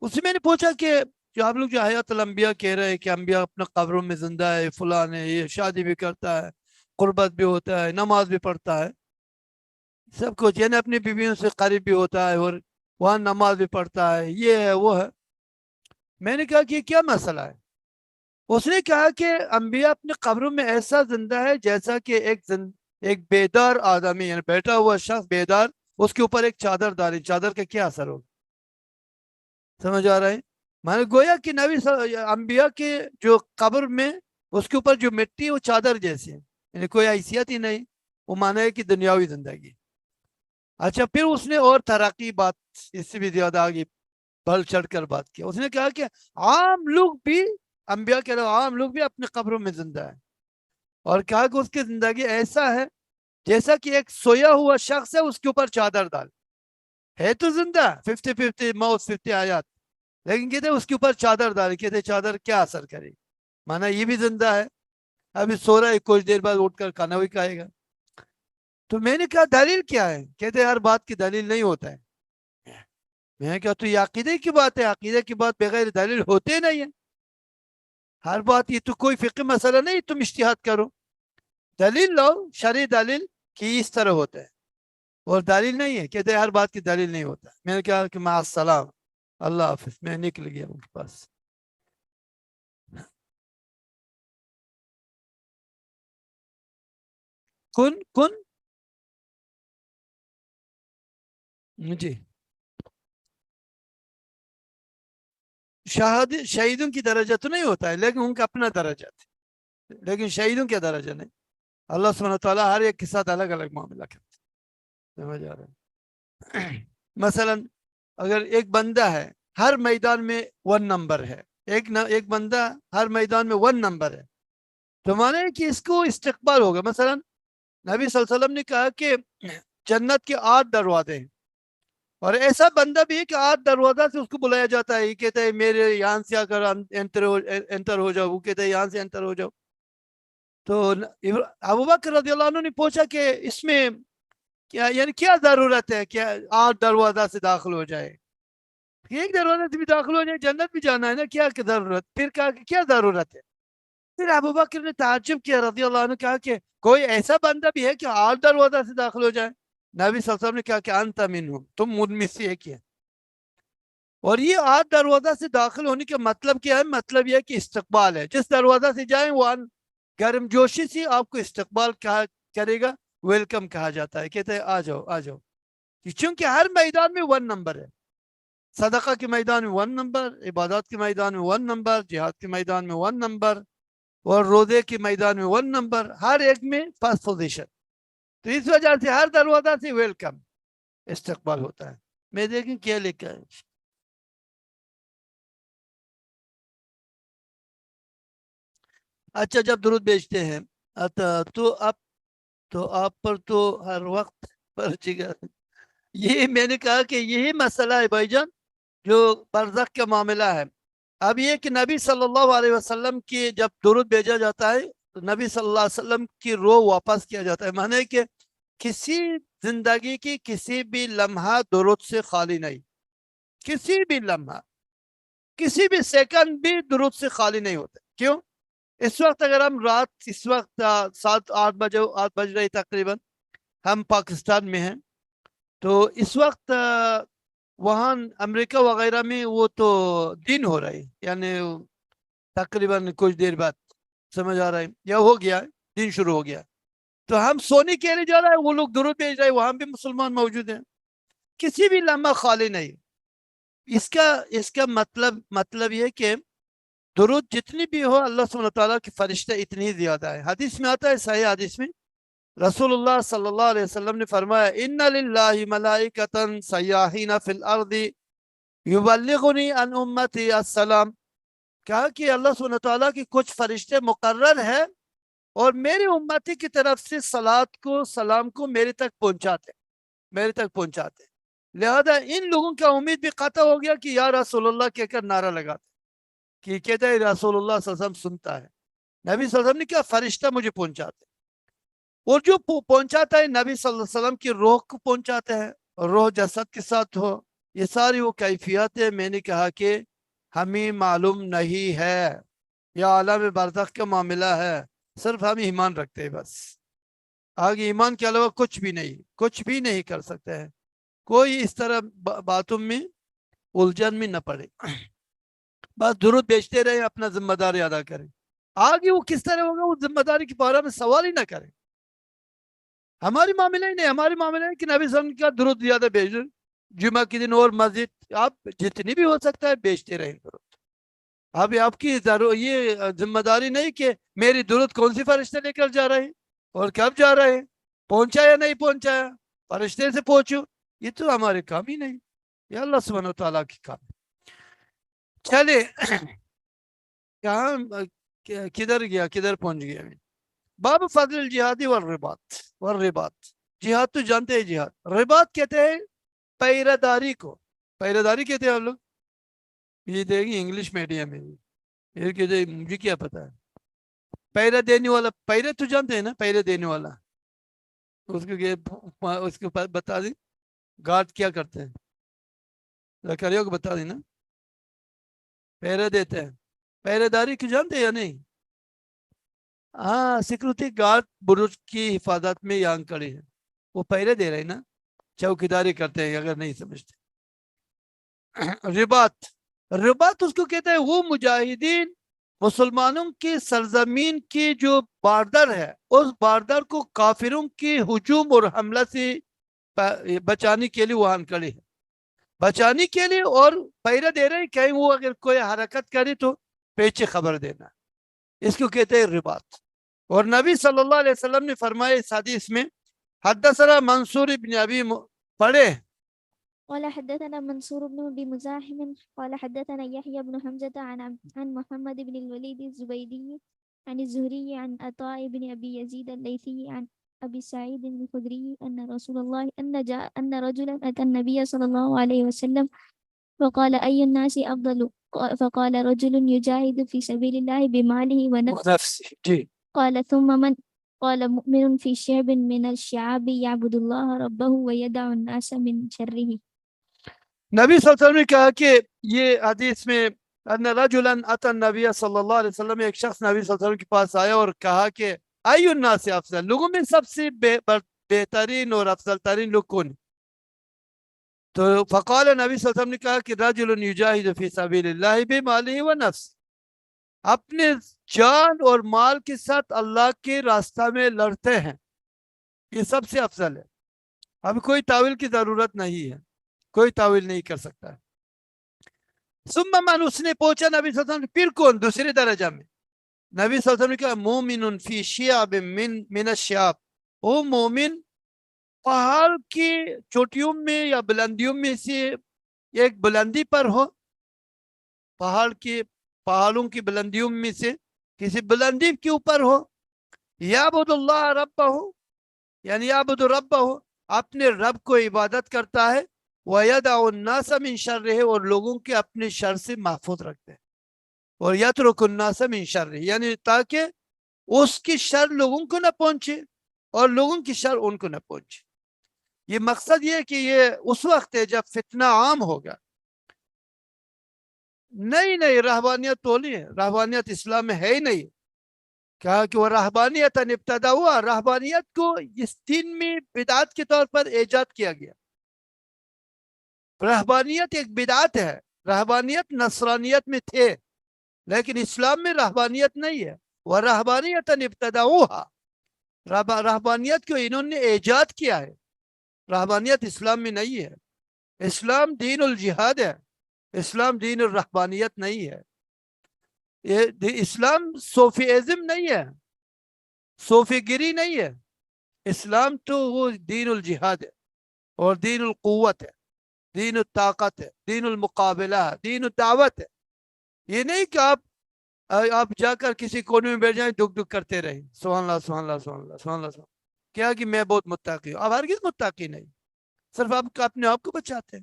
اس سے میں نے پوچھا کہ جو آپ لوگ جو حیات الانبیاء کہہ رہے ہیں کہ انبیاء اپنے قبروں میں زندہ ہے، فلان ہے، یہ شادی بھی کرتا ہے، قربت بھی ہوتا ہے، نماز بھی پڑھتا ہے، سب کچھ، یعنی اپنی بیویوں سے قریب بھی ہوتا ہے، اور وہاں نماز بھی پڑھتا ہے، یہ ہے وہ ہے۔ میں نے کہا کہ یہ کیا مسئلہ ہے؟ اس نے کہا کہ انبیاء اپنے قبروں میں ایسا زندہ ہے جیسا کہ ایک بیدار آدمی، یعنی بیٹھا ہوا شخص بیدار اس کے اوپر ایک چادر ڈالیں، چادر کا کیا اثر ہوگا؟ سمجھ آ رہا ہے؟ مانے گویا کہ انبیاء کے جو قبر میں اس کے اوپر جو مٹی ہے وہ چادر جیسے ہے، یعنی کوئی حیثیت ہی نہیں، وہ مانا ہے کہ دنیاوی زندگی۔ اچھا پھر اس نے اور ترقی بات اس سے بھی زیادہ آگے بڑھ چڑھ کر بات کیا، اس نے کہا کہ عام لوگ بھی، انبیاء کے علاوہ عام لوگ بھی اپنے قبروں میں زندہ ہیں، اور کہا کہ اس کی زندگی ایسا ہے جیسا کہ ایک سویا ہوا شخص ہے، اس کے اوپر چادر ڈال ہے تو زندہ 50-50 موت 50 آیات، لیکن کہتے اس کے اوپر چادر ڈال، کہتے چادر کیا اثر کرے؟ مانا یہ بھی زندہ ہے، ابھی سو رہا ہے، کچھ دیر بعد اٹھ کر کھانا بھی کھائے گا۔ تو میں نے کہا دلیل کیا ہے؟ کہتے ہر بات کی دلیل نہیں ہوتا ہے۔ میں نے کہا تو یہ عقیدے کی بات ہے، عقیدے کی بات بغیر دلیل ہوتے نہیں ہے، ہر بات یہ تو کوئی فقہ مسئلہ نہیں تم اجتہاد کرو، دلیل لو، شرعی دلیل کہ اس طرح ہوتا ہے، اور دلیل نہیں ہے، کہتے ہر بات کی دلیل نہیں ہوتا۔ میں نے کہا کہ مع السلام، اللہ حافظ، میں نکل گیا ان کے پاس۔ کن جی شہیدوں کی درجہ تو نہیں ہوتا ہے، لیکن ان کا اپنا درجہ ہے، لیکن شہیدوں کا درجہ نہیں۔ اللہ سبحانہ وتعالیٰ ہر ایک کے ساتھ الگ الگ معاملہ کرتے ہیں، سمجھ آ رہا ہے؟ مثلا اگر ایک بندہ ہے ہر میدان میں 1 نمبر ہے، ایک بندہ ہر میدان میں 1 نمبر ہے، تو مانے کہ اس کو استقبال ہوگا۔ مثلا نبی صلی اللہ علیہ وسلم نے کہا کہ جنت کے 8 دروازے ہیں، اور ایسا بندہ بھی ہے کہ 8 دروازہ سے اس کو بلایا جاتا ہے، یہ کہتا ہے میرے یہاں سے آ کر انٹر ہو جاؤ، وہ کہتا ہے یہاں سے انٹر ہو جاؤ۔ تو ابوبکر رضی اللہ عنہ نے پوچھا کہ اس میں کیا یعنی کیا ضرورت ہے کہ 8 دروازہ سے داخل ہو جائے؟ ایک دروازے سے بھی داخل ہو جائے، جنت بھی جانا ہے نا، کیا ضرورت؟ پھر کہا کہ کیا ضرورت ہے؟ پھر ابوبکر نے تعجب کیا رضی اللہ عنہ، کہا کہ کوئی ایسا بندہ بھی ہے کہ 8 دروازہ سے داخل ہو جائے؟ نبی صلی اللہ علیہ وسلم نے کہا کہ انت منہم، تم ان میں سے ایک ہے۔ اور یہ 8 دروازہ سے داخل ہونے کا مطلب کیا ہے؟ مطلب یہ ہے کہ استقبال ہے، جس دروازہ سے جائیں وہ گرم جوشی سے آپ کو استقبال کرے گا، ویلکم کہا جاتا ہے، کہتے ہیں آ جاؤ آ جاؤ، چونکہ ہر میدان میں 1 نمبر ہے، صدقہ کے میدان میں 1 نمبر، عبادات کے میدان میں 1 نمبر، جہاد کے میدان میں 1 نمبر، اور روزے کے میدان میں 1 نمبر، ہر ایک میں فرسٹ پوزیشن۔ تو اس وجہ سے ہر دروازہ سے ویلکم، استقبال ہوتا ہے۔ میں دیکھیں کیا لکھا ہے۔ اچھا جب درود بھیجتے ہیں تو آپ پر تو ہر وقت پر جگہ، یہ میں نے کہا کہ یہی مسئلہ ہے بھائی جان جو برزخ کا معاملہ ہے۔ اب یہ کہ نبی صلی اللہ علیہ وسلم کی جب درود بھیجا جاتا ہے تو نبی صلی اللہ علیہ وسلم کی روح واپس کیا جاتا ہے، مانے کہ کسی زندگی کی کسی بھی لمحہ درود سے خالی نہیں، کسی بھی لمحہ، کسی بھی سیکنڈ بھی درود سے خالی نہیں ہوتا۔ کیوں؟ اس وقت اگر ہم رات، اس وقت 7-8 بج رہی تقریباً، ہم پاکستان میں ہیں، تو اس وقت وہاں امریکہ وغیرہ میں وہ تو دن ہو رہا ہے، یعنی تقریباً کچھ دیر بعد، سمجھ آ رہا ہے، یا ہو گیا دن شروع ہو گیا، تو ہم سونے کے لیے جا رہے ہیں، وہ لوگ درود بھیج رہے ہیں، وہاں بھی مسلمان موجود ہیں، کسی بھی لمحہ خالی نہیں۔ اس کا مطلب یہ کہ درود جتنی بھی ہو، اللہ سبحانہ تعالیٰ کی فرشتے اتنی زیادہ ہے۔ حدیث میں آتا ہے، صحیح حدیث میں رسول اللہ صلی اللہ علیہ وسلم نے فرمایا ان للہ ملائکۃ سیاحین فی الارض یبلغنی عن امتی السلام، کہا کہ اللہ سبحانہ تعالیٰ کی کچھ فرشتے مقرر ہیں اور میری امتی کی طرف سے سلام کو میرے تک پہنچاتے، لہذا ان لوگوں کا امید بھی قطع ہو گیا کہ یا رسول اللہ کہہ کر نعرہ لگاتے، کہ کہتا ہے رسول اللہ صلی اللہ علیہ وسلم سنتا ہے، نبی صلی اللہ علیہ وسلم نے کہا فرشتہ مجھے پہنچاتے، اور جو پہنچاتا ہے نبی صلی اللہ علیہ وسلم کی روح کو پہنچاتا ہے، روح جسد کے ساتھ ہو، یہ ساری وہ کیفیات ہے۔ میں نے کہا کہ ہمیں معلوم نہیں ہے، یہ عالم برزخ کا معاملہ ہے، صرف ہم ایمان رکھتے ہیں بس، آگے ایمان کے علاوہ کچھ بھی نہیں کر سکتے ہیں۔ کوئی اس طرح باتوں میں الجھن میں نہ پڑے، بس درود بیچتے رہے، اپنا ذمہ داری ادا کریں، آگے وہ کس طرح ہوگا وہ ذمہ داری کے بارے میں سوال ہی نہ کریں۔ ہماری معاملہ ہی نہیں، ہماری معاملہ ہے کہ نبی صلی اللہ علیہ وسلم کا درود زیادہ بھیجو، جمعہ کے دن اور مسجد آپ جتنی بھی ہو سکتا ہے بیچتے رہیں درود. اب آپ کی یہ ذمہ داری نہیں کہ میری درود کون سی فرشتے لے کر جا رہے ہیں اور کب جا رہے ہیں، پہنچا یا نہیں پہنچایا، فرشتے سے پہنچو، یہ تو ہمارے کام ہی نہیں، یہ اللہ سبحانہ وتعالیٰ کی کام ہے. چلے کہاں کدھر گیا، کدھر پہنچ گیا میں. باب فضل الجہادی والرباط. جہاد تو جانتے ہیں، جہاد رباط کہتے ہیں پیرہ داری کو، پیرہ داری کہتے ہیں آپ لوگ. یہ دیکھیں انگلش میڈیم ہے، یہ کہتے ہیں مجھے کیا پتا ہے. پیرہ دینے والا، پیرے تو جانتے ہیں نا، پیرے دینے والا، اس کو بتا دیں گارڈ کیا کرتے ہیں، زکریہ کو بتا دیں نا، پیرے دیتے ہیں. پیرے داری کو جانتے ہیں یا نہیں؟ ہاں، سیکورٹی گارڈ برج کی حفاظت میں یہاں کھڑے ہیں، وہ پیرے دے رہے ہیں نا، چوکیداری کرتے ہیں اگر نہیں سمجھتے. رباط اس کو کہتے ہیں وہ مجاہدین مسلمانوں کی سرزمین کی جو باردر ہے، اس باردر کو کافروں کی ہجوم اور حملہ سے بچانے کے لیے وہاں کھڑے ہیں، بچانے کے لیے، اور پیرا دے رہے ہیں کہیں وہ اگر کوئی حرکت کرے تو پیچھے خبر دینا، اس کو کہتے ہیں رباط. اور نبی صلی اللہ علیہ وسلم نے فرمایا اس حدیث میں، حدثنا منصور ابن ابی پڑھے. قال حدثنا منصور بن أبي مزاحم قال حدثنا يحيى بن حمزة عن محمد بن الوليد الزبيدي عن الزهري عن عطاء بن أبي يزيد الليثي عن أبي سعيد الخدري أن رسول الله أن رجلا أتى النبي صلى الله عليه وسلم فقال أي الناس أفضل؟ فقال رجل يجاهد في سبيل الله بماله ونفسه. جی. قال ثم من؟ قال مؤمن في شعب من الشعاب يعبد الله ربه ويدع الناس من شره. نبی صلی اللہ علیہ وسلم نے کہا کہ یہ حدیث میں ان رجلا اتى النبی صلی اللہ علیہ وسلم، ایک شخص نبی صلی اللہ علیہ وسلم کے پاس آیا اور کہا کہ ای الناس افضل، لوگوں میں سب سے بہترین اور افضل ترین لوگ کون؟ تو فقال نبی صلی اللہ علیہ وسلم نے کہا کہ رجل یجاہد فی سبیل اللہ بمالہ ونفس، اپنے جان اور مال کے ساتھ اللہ کے راستہ میں لڑتے ہیں، یہ سب سے افضل ہے. اب کوئی تعویل کی ضرورت نہیں ہے، کوئی تعویل نہیں کر سکتا ہے. ثم من، اس نے پوچھا نبی صلی اللہ علیہ وسلم، پھر کون دوسرے درجہ میں؟ نبی صلی اللہ علیہ وسلم نے کہا مومن فی شعب من الشعاب، وہ مومن پہاڑ کی چوٹیوں میں یا بلندیوں میں سے ایک بلندی پر ہو، پہاڑوں کی بلندیوں میں سے کسی بلندی کے اوپر ہو، یعبد اللہ ربہ، یعنی یعبد ربہ، اپنے رب کو عبادت کرتا ہے، وَيَدَعُ النَّاسَ مِن شَرِّهِ، اور لوگوں کے اپنے شر سے محفوظ رکھتے ہیں، اور يَتْرُكُ النَّاسَ مِن شَرِّهِ، یعنی تاکہ اس کی شر لوگوں کو نہ پہنچے اور لوگوں کی شر ان کو نہ پہنچے. یہ مقصد یہ ہے کہ یہ اس وقت ہے جب فتنہ عام ہوگا. نہیں رہبانیت تو نہیں ہے، رہبانیت اسلام میں ہے ہی نہیں. کہا کہ وہ رہبانیت ابتدا ہوا، رہبانیت کو اس دین میں بدعت کے طور پر ایجاد کیا گیا. رہبانیت ایک بدعت ہے، رہبانیت نصرانیت میں تھے لیکن اسلام میں رہبانیت نہیں ہے. وہ رہبانیت ابتداؤہا، رہبانیت کو انہوں نے ایجاد کیا ہے، رہبانیت اسلام میں نہیں ہے. اسلام دین الجہاد ہے، اسلام دین الرہبانیت نہیں ہے. اسلام صوفی ازم نہیں ہے، صوفی گری نہیں ہے. اسلام تو وہ دین الجہاد ہے اور دین القوت ہے، دین الطاقت ہے، دین المقابلہ ہے، دین الدعوت ہے. یہ نہیں کہ آپ جا کر کسی کونے میں بیٹھ جائیں دکھ دکھ کرتے رہیں سبحان اللہ سبحان اللہ سبحان اللہ سبحان اللہ، کیا کہ میں بہت متقی ہوں. آپ ہرگز متقی نہیں، صرف آپ اپنے آپ کو بچاتے ہیں.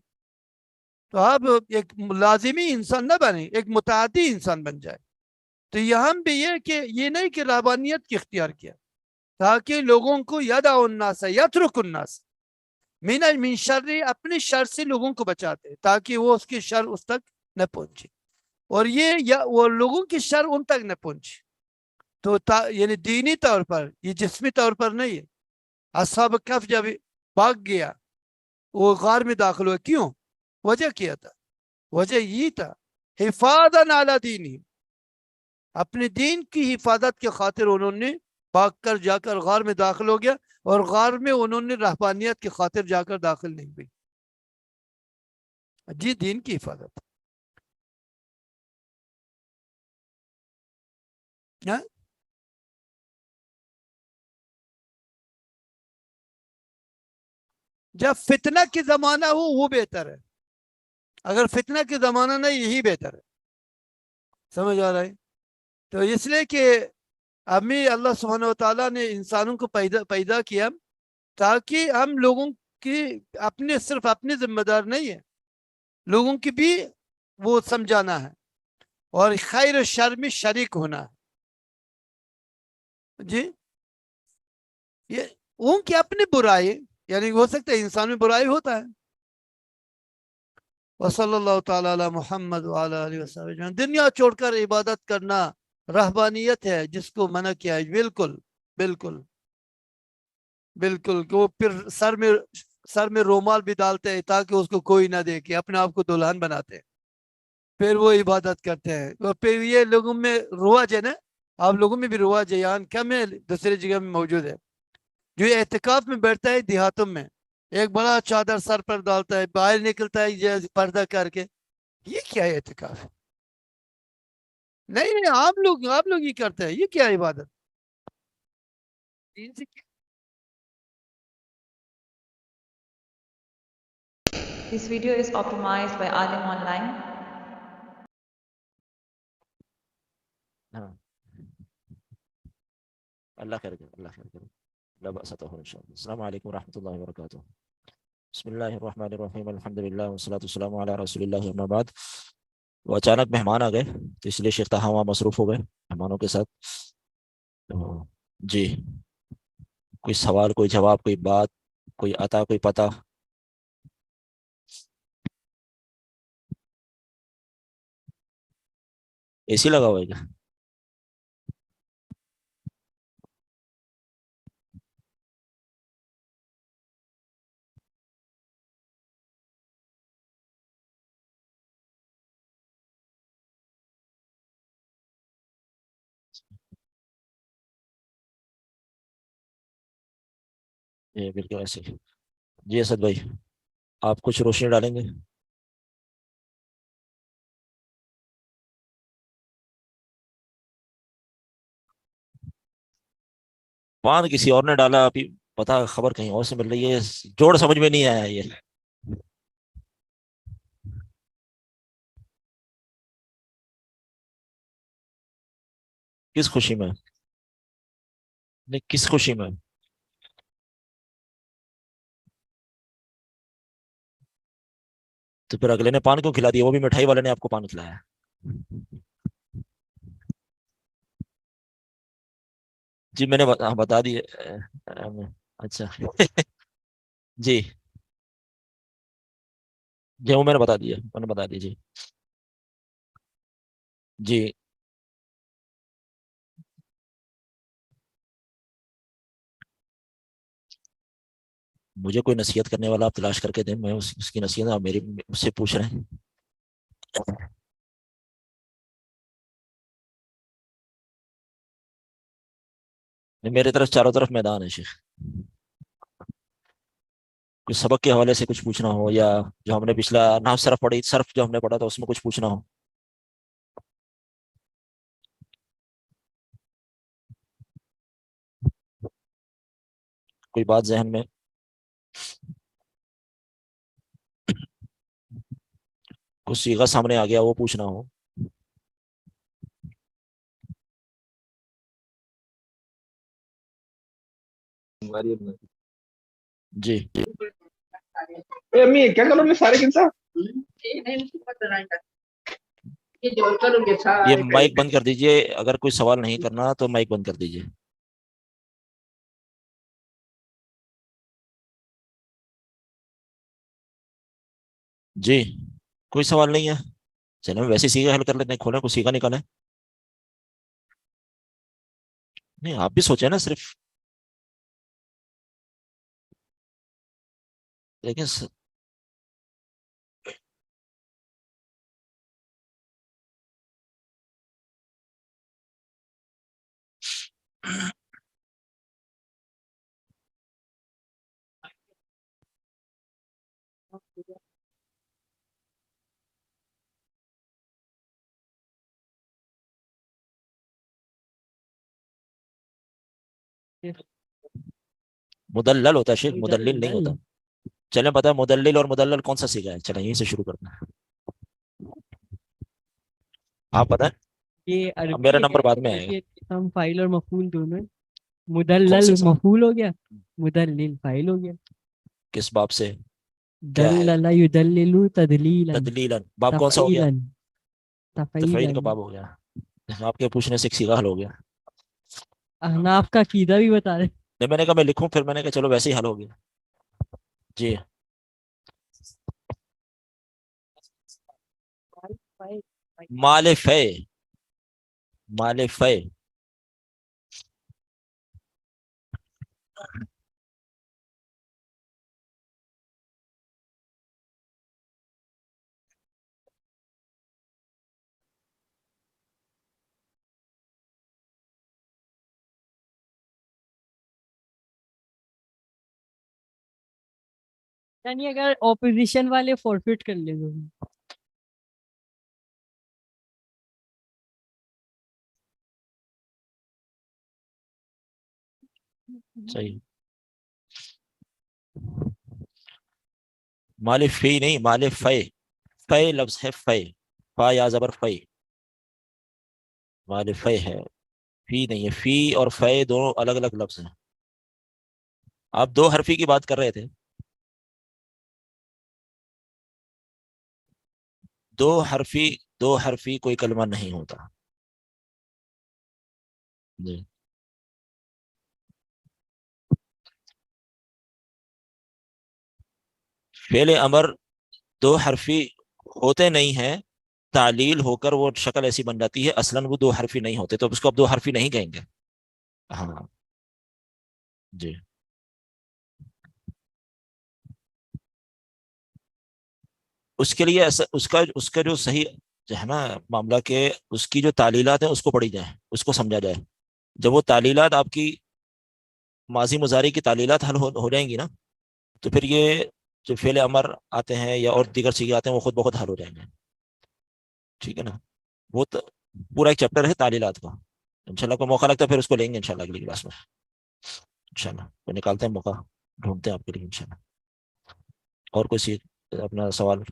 تو آپ ایک لازمی انسان نہ بنے، ایک متعدی انسان بن جائے. تو یہاں بھی یہ کہ یہ نہیں کہ رہبانیت کی اختیار کیا تاکہ لوگوں کو یدع الناس یترک الناس من شر، اپنے شر سے لوگوں کو بچاتے تاکہ وہ اس کی شر اس تک نہ پہنچے، اور وہ لوگوں کی شر ان تک نہ پہنچے. تو یعنی دینی طور پر، یہ جسمی طور پر نہیں ہے. اصحاب کہف جب بھاگ گیا، وہ غار میں داخل ہوا، کیوں؟ وجہ کیا تھا؟ وجہ یہ تھا حفاظاً علی دینہم، اپنے دین کی حفاظت کے خاطر انہوں نے بھاگ کر جا کر غار میں داخل ہو گیا، اور غار میں انہوں نے رہبانیت کی خاطر جا کر داخل نہیں ہوئی. جی دین کی حفاظت. ہاں؟ جب فتنہ کی زمانہ ہو وہ بہتر ہے، اگر فتنہ کی زمانہ نہیں یہی بہتر ہے. سمجھ آ رہا ہے؟ تو اس لیے کہ ہمیں اللہ سبحانہ و تعالیٰ نے انسانوں کو پیدا کیا تاکہ ہم لوگوں کی صرف اپنی ذمہ دار نہیں ہے، لوگوں کی بھی وہ سمجھانا ہے اور خیر و شر میں شریک ہونا ہے. جی یہ ان کی اپنی برائی، یعنی ہو سکتا ہے انسان میں برائی ہوتا ہے. وصلی اللہ تعالیٰ علی محمد وعلی آلہ وصحبہ اجمعین. دنیا چھوڑ کر عبادت کرنا رہبانیت ہے جس کو منع کیا ہے. بالکل بالکل بالکل کہ وہ پھر سر میں رومال بھی ڈالتے ہیں تاکہ اس کو کوئی نہ دیکھے، اپنے آپ کو دلہن بناتے ہیں، پھر وہ عبادت کرتے ہیں. اور پھر یہ لوگوں میں رواج ہے نا، آپ لوگوں میں بھی رواج ہے، یہاں کم ہے دوسری جگہ میں موجود ہے. جو اعتکاف میں بیٹھتا ہے دیہاتوں میں، ایک بڑا چادر سر پر ڈالتا ہے، باہر نکلتا ہے یہ پردہ کر کے. یہ کیا ہے اعتکاف؟ نہیں نہیں، آپ لوگ یہ کرتے ہیں، یہ کیا عبادت؟ دین سے کیا؟ This video is optimized by Alim Online. ہاں اللہ خیر کرے، اللہ خیر کرے. لا بأس طهور ان شاء الله. السلام علیکم ورحمۃ اللہ وبرکاتہ. بسم اللہ الرحمن الرحیم، الحمد للہ والصلاۃ والسلام علی رسول اللہ، اما بعد. وہ اچانک مہمان آ گئے تو اس لیے شیخ طاہا وہاں مصروف ہو گئے مہمانوں کے ساتھ. تو جی کوئی سوال، کوئی جواب، کوئی بات، کوئی عطا، کوئی پتہ؟ اے سی لگا ہوا ہے کیا؟ جی بالکل ایسے ہی. جی اسد بھائی آپ کچھ روشنی ڈالیں گے؟ پان کسی اور نے ڈالا، ابھی پتا خبر کہیں اور سے مل رہی ہے، جوڑ سمجھ میں نہیں آیا. یہ کس خوشی میں؟ نہیں کس خوشی میں؟ تو پھر اگلے نے پان کیوں کھلا دیا؟ وہ بھی مٹھائی والے نے آپ کو پان کھلایا. جی میں نے بتا دی. اچھا جی جی وہ میں نے بتا دیا، میں نے بتا دی. جی جی مجھے کوئی نصیحت کرنے والا آپ تلاش کر کے دیں، میں اس کی نصیحت آپ میری مجھ سے پوچھ رہے ہیں. میرے طرف چاروں طرف میدان ہے شیخ. کچھ سبق کے حوالے سے کچھ پوچھنا ہو، یا جو ہم نے پچھلا نحو صرف پڑھی، صرف جو ہم نے پڑھا تھا اس میں کچھ پوچھنا ہو. کوئی بات ذہن میں؟ کچھ صیغہ سامنے آ گیا وہ پوچھنا ہو. جی امی کیا کرو گے سارے کے ساتھ یہ مائک بند کر دیجئے، اگر کوئی سوال نہیں کرنا تو مائک بند کر دیجئے. جی کوئی سوال نہیں ہے، چلیں ویسے سیگا حل کر لیتے ہیں. کھولیں کوئی سیگا نکالیں. نہیں آپ بھی سوچیں نا صرف. لیکن مدلل ہوتا ہے شیخ, مدلل نہیں ہوتا. چلیں پتا ہے مدلل اور مدلل کون سا سیکھا ہے, چلیں یہیں سے شروع کرتے ہیں. آپ پتہ ہے یہ اب عربی میرا کے نمبر بعد کہتے میں ہیں آئے گا. کہ اسم فاعل اور مفعول دونوں ہیں. کون سے مدلل سب مفعول ہو گیا, مدلل فاعل ہو گیا. کس باب سے کیا ہے؟ دلل یدلل تدلیلا تدلیلا باب کون سا ہو گیا؟ تفعیلا تفعیل کا تفعیلا. باب ہو گیا. آپ کے پوچھنے سے ایک سیدھا حل ہو گیا. احناف کا عقیدہ بھی بتا رہے. نہیں میں نے کہا میں لکھوں, پھر میں نے کہا چلو ویسے ہی حل ہو گیا. جی مال فے, مال فے یعنی اگر اپوزیشن والے فورفٹ کر لیں گے. صحیح. مال فی نہیں, مال فے. فے لفظ ہے فے, فا یا زبر فے, مال فے ہے, فی نہیں ہے. فی اور فے دونوں الگ الگ لفظ ہیں. آپ دو حرفی کی بات کر رہے تھے. دو حرفی کوئی کلمہ نہیں ہوتا. جی فعل امر دو حرفی ہوتے نہیں ہیں, تعلیل ہو کر وہ شکل ایسی بن جاتی ہے, اصلاً وہ دو حرفی نہیں ہوتے, تو اس کو اب دو حرفی نہیں کہیں گے. ہاں جی. اس کے لیے اس کا جو صحیح جو ہے نا معاملہ, کہ اس کی جو تعلیلات ہیں اس کو پڑھی جائیں, اس کو سمجھا جائے. جب وہ تعلیلات آپ کی ماضی مضارع کی تعلیلات حل ہو جائیں گی نا, تو پھر یہ جو فعل امر آتے ہیں یا اور دیگر چیزیں آتے ہیں وہ خود بخود حل ہو جائیں گے. ٹھیک ہے نا. وہ پورا ایک چیپٹر ہے تعلیلات کا. انشاءاللہ کو موقع لگتا ہے پھر اس کو لیں گے انشاءاللہ اگلی کلاس میں. انشاءاللہ وہ نکالتے ہیں موقع, ڈھونڈتے ہیں آپ کے لیے انشاءاللہ. اور کوئی اپنا سوال؟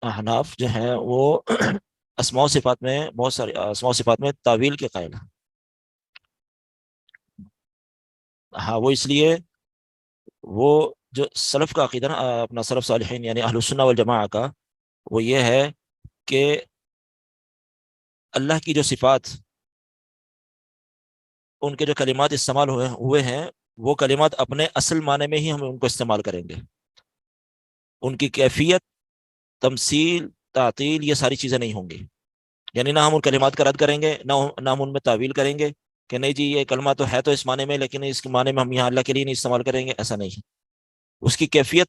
احناف جو ہیں وہ اسماء و صفات میں, بہت سارے اسماء و صفات میں تعویل کے قائل ہیں. ہاں وہ اس لیے وہ جو سلف کا عقیدہ نا, اپنا سلف صالحین یعنی اہل السنہ والجماعہ کا, وہ یہ ہے کہ اللہ کی جو صفات, ان کے جو کلمات استعمال ہوئے ہیں, وہ کلمات اپنے اصل معنی میں ہی ہم ان کو استعمال کریں گے. ان کی کیفیت, تمثیل, تعطیل, یہ ساری چیزیں نہیں ہوں گی. یعنی نہ ہم ان کلمات کا رد کریں گے, نہ ہم ان میں تعویل کریں گے کہ نہیں جی یہ کلمہ تو ہے تو اس معنی میں, لیکن اس کے معنی میں ہم یہاں اللہ کے لیے نہیں استعمال کریں گے. ایسا نہیں ہے. اس کی کیفیت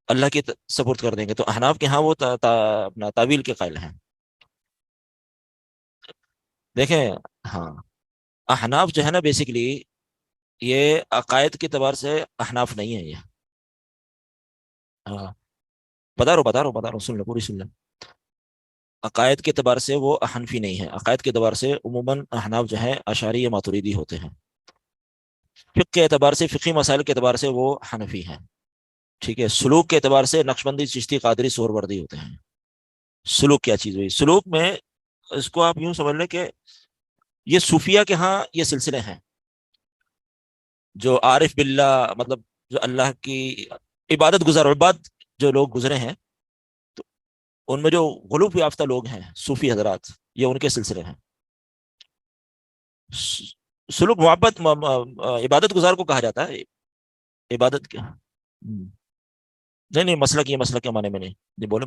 اللہ کی سپرد کر دیں گے. تو احناف کے ہاں وہ اپنا تعویل کے قائل ہیں. دیکھیں ہاں, احناف جو ہے نا بیسیکلی یہ عقائد کے اعتبار سے احناف نہیں ہے. یہ ہاں بتا رہا ہوں سن لو, پوری سن لو. عقائد کے اعتبار سے وہ حنفی نہیں ہے. عقائد کے اعتبار سے عموماً احناف جو ہیں اشعری یا ماتریدی ہوتے ہیں. فقہ کے اعتبار سے, فقہی مسائل کے اعتبار سے وہ حنفی ہیں. ٹھیک ہے. سلوک کے اعتبار سے نقشبندی, چشتی, قادری, سہروردی ہوتے ہیں. سلوک کیا چیز ہوئی؟ سلوک میں اس کو آپ یوں سمجھ لیں کہ یہ صوفیہ کے ہاں یہ سلسلے ہیں جو عارف باللہ, مطلب جو اللہ کی عبادت گزار عباد جو لوگ گزرے ہیں, تو ان میں جو غلوب یافتہ لوگ ہیں صوفی حضرات, یہ ان کے سلسلے ہیں. سلوک محبت عبادت گزار کو کہا جاتا ہے. عبادت کیا نہیں مسلک, یہ مسلک کے معنی میں نہیں. جی بولے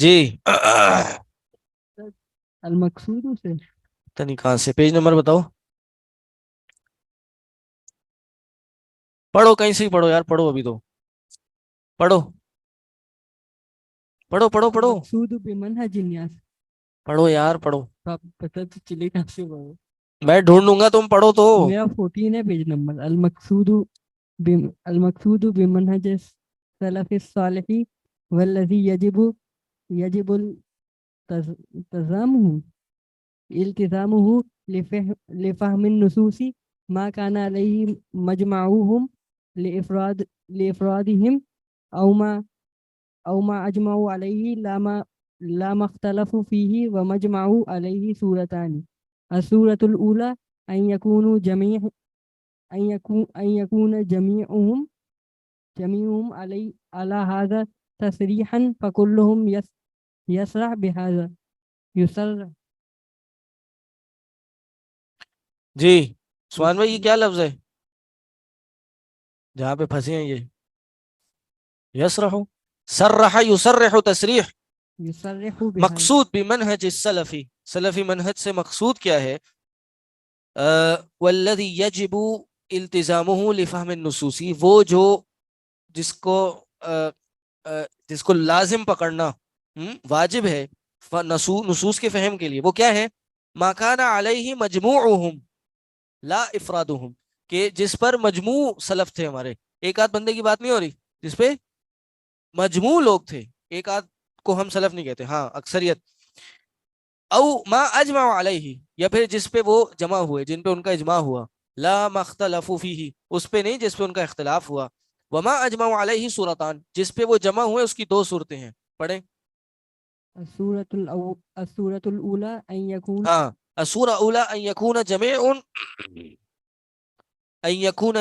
جی المقصود سے تنی کہاں سے پیج نمبر بتاؤ, پڑھو کہیں سے ہی پڑھو یار, پڑھو ابھی تو پڑھو پڑھو پڑھو پڑھو المقصود بمنہج الناس. پڑھو یار پڑھو, آپ پتہ تو چلے کہاں سے پڑھو. میں ڈھونڈ لوں گا, تم پڑھو تو. میرا 14 ہے پیج نمبر. المقصود بمنہج السلف الصالح والذی یجب التزامه لفهم النصوص ما كان عليه مجمعهم لإفرادهم أو ما أجمعوا عليه لا ما اختلفوا فيه ومجمعوا عليه سورتان. السورة الأولى أن يكون جميعهم على هذا تصريحا فكلهم يسرع بهذا يسرع. جی عثمان بھائی, یہ کیا لفظ ہے جہاں پہ پھنسے ہیں یہ؟ یسرح, سرح یسرح تصریح. يصرح بهذا. مقصود بمنہج السلفی, سلفی منہج سے مقصود کیا ہے؟ والذی یجب التزامہ لفہم النصوص, وہ جو جس کو لازم پکڑنا واجب ہے نصوص کے فہم کے لیے, وہ کیا ہے؟ ما کان علیہ مجموعہم لا افرادہم, کہ جس پر مجموع سلف تھے ہمارے, ایک آدھ بندے کی بات نہیں ہو رہی, جس پہ مجموع لوگ تھے, ایک آدھ کو ہم سلف نہیں کہتے, ہاں اکثریت. او ما اجمع علیہ, یا پھر جس پہ وہ جمع ہوئے, جن پہ ان کا اجماع ہوا. لا مختلفوا فیہ, اس پہ نہیں جس پہ ان کا اختلاف ہوا. وما اجمع علیہ سورتان, جس پہ وہ جمع ہوئے اس کی دو صورتیں ہیں. پڑھیں. السورة الأولى أن يكون ہاں, السورة الاولى ان يكون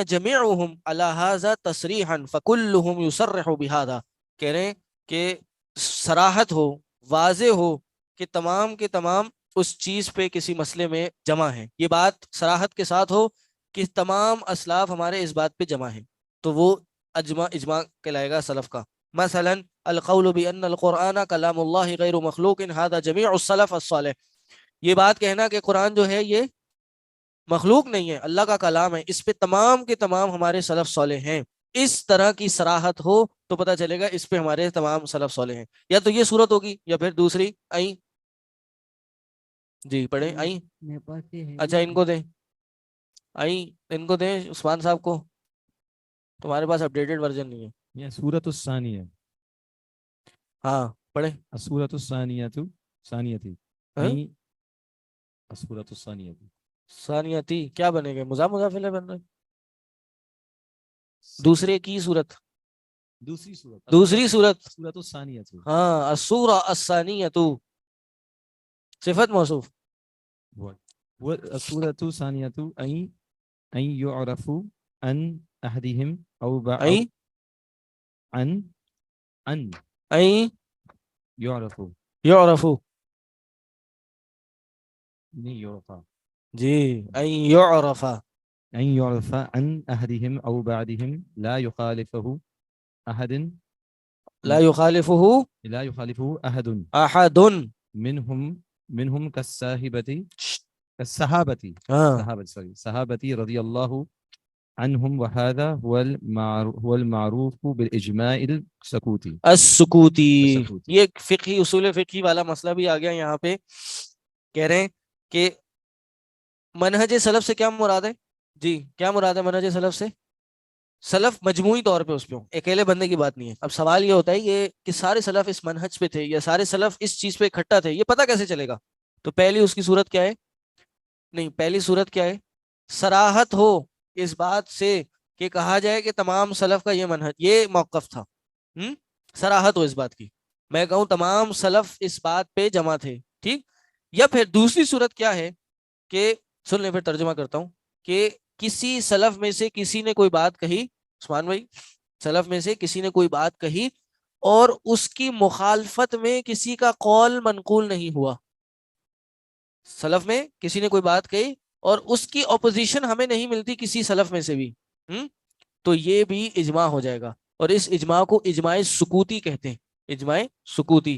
جميعهم على هذا تصریحا فكلهم يصرح بهذا. کہہ رہے ہیں کہ صراحت ہو, واضح ہو کہ تمام کے تمام اس چیز پہ کسی مسئلے میں جمع ہیں. یہ بات صراحت کے ساتھ ہو کہ تمام اسلاف ہمارے اس بات پہ جمع ہیں, تو وہ اجماع کہلائے گا سلف کا. مثلا القول بان القرآن کلام اللہ غیر مخلوق هذا جميع السلف الصالح, یہ بات کہنا کہ قرآن جو ہے یہ مخلوق نہیں ہے, اللہ کا کلام ہے, اس پہ تمام کے تمام ہمارے سلف صالح ہیں. اس طرح کی صراحت ہو تو پتہ چلے گا اس پہ ہمارے تمام سلف صالح ہیں. یا تو یہ صورت ہوگی یا پھر دوسری آئیں. جی پڑھیں آئیں. میرے پاس یہ ہے. اچھا ان کو دیں, آئیں ان کو دیں عثمان صاحب کو, تمہارے پاس اپڈیٹڈ ورژن نہیں ہے. یہ سورۃ الثانیہ, ہاں پڑھیں. السورۃ الثانیہ ثانیتی, ہاں؟ السورۃ الثانیہ ثانیتی کیا بنے گا؟ مضاف الیہ بن رہا ہے. دوسرے کی صورت, دوسری صورت سورۃ الثانیہ. ہاں السورہ الثانیہ صفت موصوف. والسورۃ الثانیہ ان یعرف ان احدہم او این ان یعرف یعرف, نہیں یعرفا, جی این یعرف, ان یعرف ان احدہم او بعدہم لا یخالفہ احد لا یخالفہ احد احد منہم کالصحابتی ہاں صحابتی رضی اللہ عنہم, وهذا هو المعروف بالاجماع السکوتی. السکوتی, یہ فقہی اصول فقہی والا مسئلہ بھی آ گیا یہاں پہ. کہہ رہے ہیں کہ منہج سلف سے کیا مراد ہے؟ جی کیا مراد ہے منہج سلف سے؟ سلف مجموعی طور پہ اس پہ ہوں, اکیلے بندے کی بات نہیں ہے. اب سوال یہ ہوتا ہے یہ کہ سارے سلف اس منہج پہ تھے یا سارے سلف اس چیز پہ اکٹھا تھے, یہ پتہ کیسے چلے گا؟ تو پہلی اس کی صورت کیا ہے؟ نہیں, پہلی صورت کیا ہے؟ صراحت ہو اس بات سے کہ کہا جائے کہ تمام سلف کا یہ منہج, یہ موقف تھا. صراحت ہو اس بات کی, میں کہوں تمام سلف اس بات پہ جمع تھے, ٹھیک. یا پھر دوسری صورت کیا ہے کہ سن لیں, پھر ترجمہ کرتا ہوں, کہ کسی سلف میں سے کسی نے کوئی بات کہی, عثمان بھائی, سلف میں سے کسی نے کوئی بات کہی اور اس کی مخالفت میں کسی کا قول منقول نہیں ہوا. سلف میں کسی نے کوئی بات کہی اور اس کی اپوزیشن ہمیں نہیں ملتی کسی سلف میں سے بھی, تو یہ بھی اجماع ہو جائے گا, اور اس اجماع کو اجماع سکوتی کہتے ہیں. اجماع سکوتی.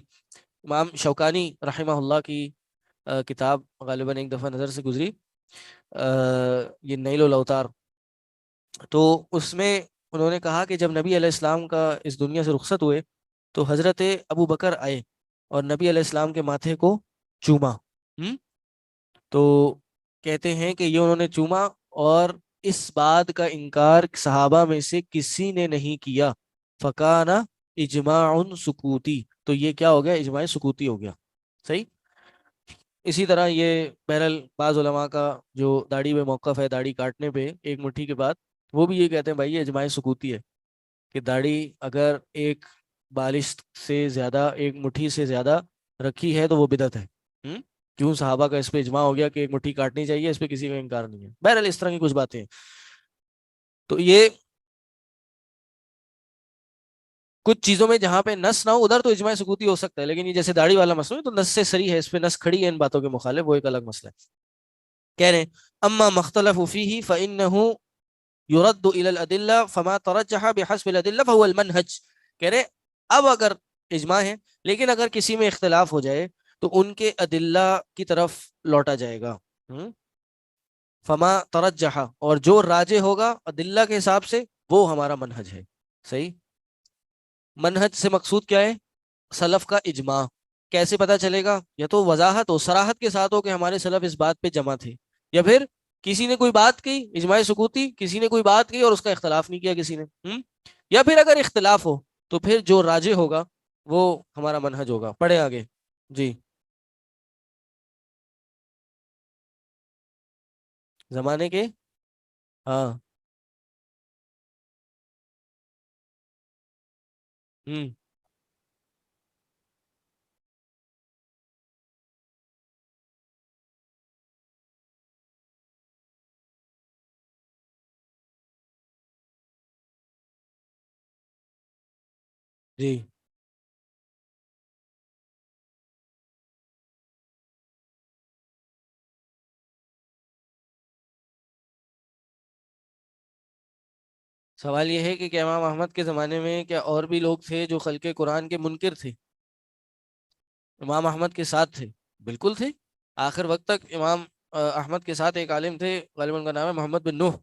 امام شوکانی رحمہ اللہ کی کتاب غالباً ایک دفعہ نظر سے گزری، یہ نیل الاوتار، تو اس میں انہوں نے کہا کہ جب نبی علیہ السلام کا اس دنیا سے رخصت ہوئے تو حضرت ابو بکر آئے اور نبی علیہ السلام کے ماتھے کو چوما، تو کہتے ہیں کہ یہ انہوں نے چوما اور اس بات کا انکار صحابہ میں سے کسی نے نہیں کیا، فکانا اجماع سکوتی، تو یہ کیا ہو گیا؟ اجماع سکوتی ہو گیا. صحیح. اسی طرح یہ بہرحال بعض علماء کا جو داڑھی پہ موقف ہے، داڑھی کاٹنے پہ ایک مٹھی کے بعد، وہ بھی یہ کہتے ہیں بھائی یہ اجماع سکوتی ہے کہ داڑھی اگر ایک بالش سے زیادہ، ایک مٹھی سے زیادہ رکھی ہے تو وہ بدعت ہے. کیوں؟ صحابہ کا اس پہ اجماع ہو گیا کہ ایک مٹھی کاٹنی چاہیے، اس پہ کسی کا انکار نہیں ہے. بہرحال اس طرح کی کچھ باتیں ہیں. تو یہ کچھ چیزوں میں جہاں پہ نص نہ ہو ادھر تو اجماع سکوتی ہو سکتا ہے، لیکن یہ جیسے داڑھی والا مسئلہ ہے تو نص سے صریح ہے، اس پہ نص کھڑی ہے ان باتوں کے مخالف، وہ ایک الگ مسئلہ ہے. کہہ رہے ہیں اما مختلف فیہ فانہ یرد الی الادلہ فما ترجح بحسب الادلہ فهو المنهج. کہہ رہے اب اگر اجماع ہے لیکن اگر کسی میں اختلاف ہو جائے تو ان کے ادلہ کی طرف لوٹا جائے گا. فما ترجح، اور جو راجح ہوگا ادلہ کے حساب سے وہ ہمارا منہج ہے. صحیح. منہج سے مقصود کیا ہے؟ سلف کا اجماع. کیسے پتہ چلے گا؟ یا تو وضاحت ہو، صراحت کے ساتھ ہو کہ ہمارے سلف اس بات پہ جمع تھے، یا پھر کسی نے کوئی بات کی اجماع سکوتی، کسی نے کوئی بات کی اور اس کا اختلاف نہیں کیا کسی نے، یا پھر اگر اختلاف ہو تو پھر جو راجح ہوگا وہ ہمارا منہج ہوگا. پڑھیں آگے. جی. زمانے کے، ہاں جی. سوال یہ ہے کہ کیا امام احمد کے زمانے میں کیا اور بھی لوگ تھے جو خلق قرآن کے منکر تھے؟ امام احمد کے ساتھ تھے، بالکل تھے. آخر وقت تک امام احمد کے ساتھ ایک عالم تھے، غالباً ان کا نام ہے محمد بن نوح،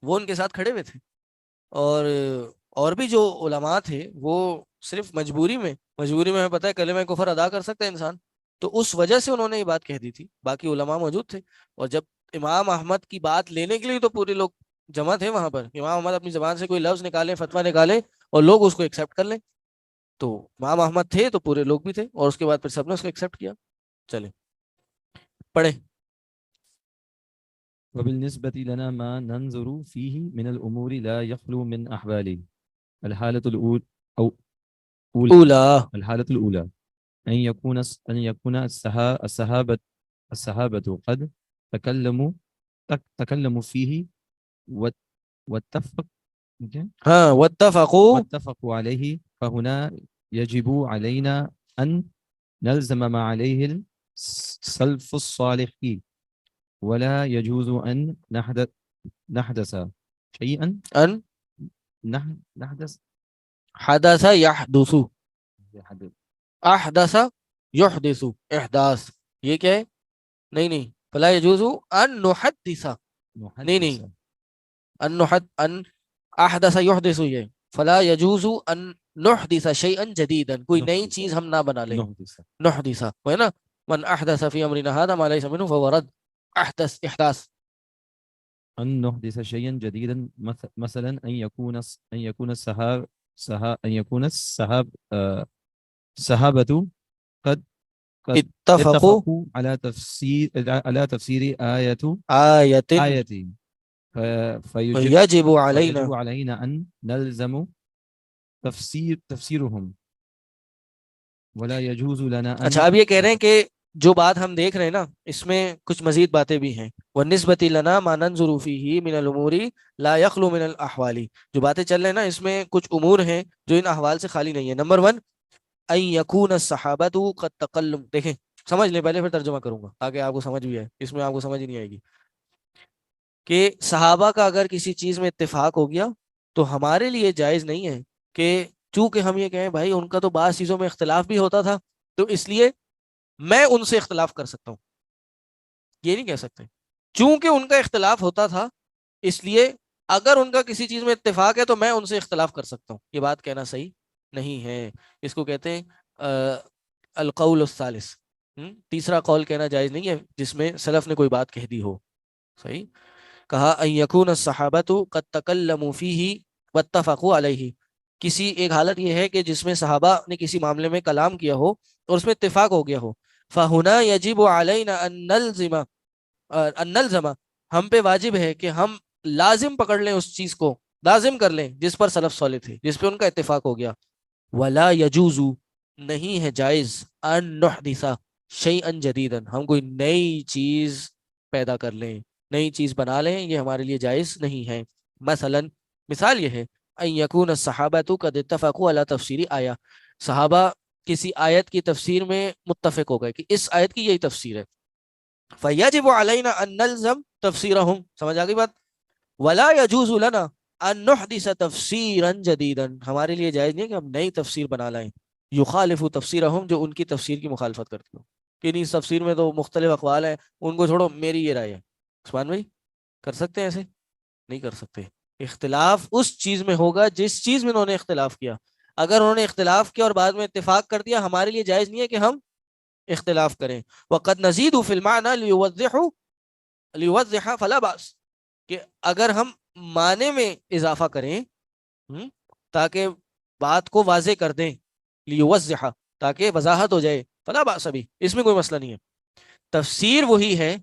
وہ ان کے ساتھ کھڑے ہوئے تھے. اور بھی جو علماء تھے وہ صرف مجبوری میں ہمیں پتہ ہے کلمہ کفر ادا کر سکتا ہے انسان، تو اس وجہ سے انہوں نے یہ بات کہہ دی تھی. باقی علماء موجود تھے، اور جب امام احمد کی بات لینے کے لیے تو پورے لوگ جمع تھے وہاں پر. امام احمد اپنی زبان سے کوئی لفظ نکالیں، فتویٰ نکالیں اور لوگ اس کو ایکسیپٹ کر لیں. تو امام احمد تھے تو پورے لوگ بھی تھے، اور اس کے بعد پھر سب نے اس کو ایکسیپٹ کیا. چلیں پڑھیں. وبالنسبة لنا ما ننظر فيه من الأمور لا يخلو من أحوال الحالة الأولى الحالة الأولى أن يكون الصحابة قد تكلموا فيه واتفقوا عليه، فهنا يجب علينا أن نلزم ما عليه السلف الصالح، ولا يجوز أن نحدث شيئا حدث يحدث، احدث يحدث، احداث یہ کیا ہے؟ نہیں فلا يجوز ان نحدث، نہیں ان احدث يحدث، یہ فلا يجوز ان نحدث شيئا جديدا، کوئی نئی چیز ہم نہ بنا لیں. نحدث ہے نا، من احدث في امرنا هذا ما ليس منه فهو رد. احداث أن نحدث شيئا جديدا، مثلا أن يكون الصحابة قد اتفقوا على تفسير آية فيجب علينا أن نلزم تفسيرهم، ولا يجوز لنا أن. اچھا اب یہ کہہ رہے ہیں کہ جو بات ہم دیکھ رہے ہیں نا اس میں کچھ مزید باتیں بھی ہیں. وَالنِّسْبَةِ لَنَا مَا نَنْظُرُ فِيهِ مِنَ الْأُمُورِ لَا يَخْلُو مِنَ الْأَحْوَالِ، جو باتیں چل رہے ہیں نا اس میں کچھ امور ہیں جو ان احوال سے خالی نہیں ہے. نمبر 1 أَن يَكُونَ الصَّحَابَةُ قَدْ تَقَلُّمْ. دیکھیں سمجھ لیں پہلے پھر ترجمہ کروں گا تاکہ آپ کو سمجھ بھی آئے، اس میں آپ کو سمجھ ہی نہیں آئے گی. کہ صحابہ کا اگر کسی چیز میں اتفاق ہو گیا تو ہمارے لیے جائز نہیں ہے کہ چونکہ ہم یہ کہیں بھائی ان کا تو بعض چیزوں میں اختلاف بھی ہوتا تھا تو اس لیے میں ان سے اختلاف کر سکتا ہوں، یہ نہیں کہہ سکتے. چونکہ ان کا اختلاف ہوتا تھا اس لیے اگر ان کا کسی چیز میں اتفاق ہے تو میں ان سے اختلاف کر سکتا ہوں. یہ بات کہنا صحیح نہیں ہے. اس کو کہتے ہیں القول الثالث. تیسرا قول کہنا جائز نہیں ہے جس میں سلف نے کوئی بات کہہ دی ہو. صحیح کہا ان یکون الصحابۃ قد تکلموا فیہ واتفقوا علیہ. کسی ایک حالت یہ ہے کہ جس میں صحابہ نے کسی معاملے میں کلام کیا ہو اور اس میں اتفاق ہو گیا ہو. فہنا یجب علینا ان نلزم، ہم پہ واجب ہے کہ ہم لازم پکڑ لیں اس چیز کو، لازم کر لیں جس پر سلف صالح تھے، جس پہ ان کا اتفاق ہو گیا. ولا یجوز، نہیں ہے جائز، ان نحدث شیئا جدیدا، ہم کوئی نئی چیز پیدا کر لیں، نئی چیز بنا لیں، یہ ہمارے لیے جائز نہیں ہے. مثلا مثال یہ ہے ان یکون الصحابۃ قد اتفقوا علی تفسیر آیہ، صحابہ کسی آیت کی تفسیر میں متفق ہو گئے کہ اس آیت کی یہی تفسیر ہے. فیجب علینا ان نلزم تفسیرہم، سمجھ آ گئی بات. ولا یجوز لنا ان نحدث تفسیرا جدیدا، ہمارے لیے جائز نہیں ہے کہ ہم نئی تفسیر بنا لائیں. یخالف تفسیرہم، جو ان کی تفسیر کی مخالفت کرتی ہو کہ اس تفسیر میں تو مختلف اقوال ہیں، ان کو چھوڑو، میری یہ رائے ہے. عثمان بھائی کر سکتے ہیں ایسے؟ نہیں کر سکتے. اختلاف اس چیز میں ہوگا جس چیز میں انہوں نے اختلاف کیا. اگر انہوں نے اختلاف کیا اور بعد میں اتفاق کر دیا، ہمارے لیے جائز نہیں ہے کہ ہم اختلاف کریں. وقد نزید فی المعنی لیوضح فلا باس، کہ اگر ہم معنی میں اضافہ کریں تاکہ بات کو واضح کر دیں، لیوضح تاکہ وضاحت ہو جائے، فلا باس، ابھی اس میں کوئی مسئلہ نہیں ہے. تفسیر وہی ہے،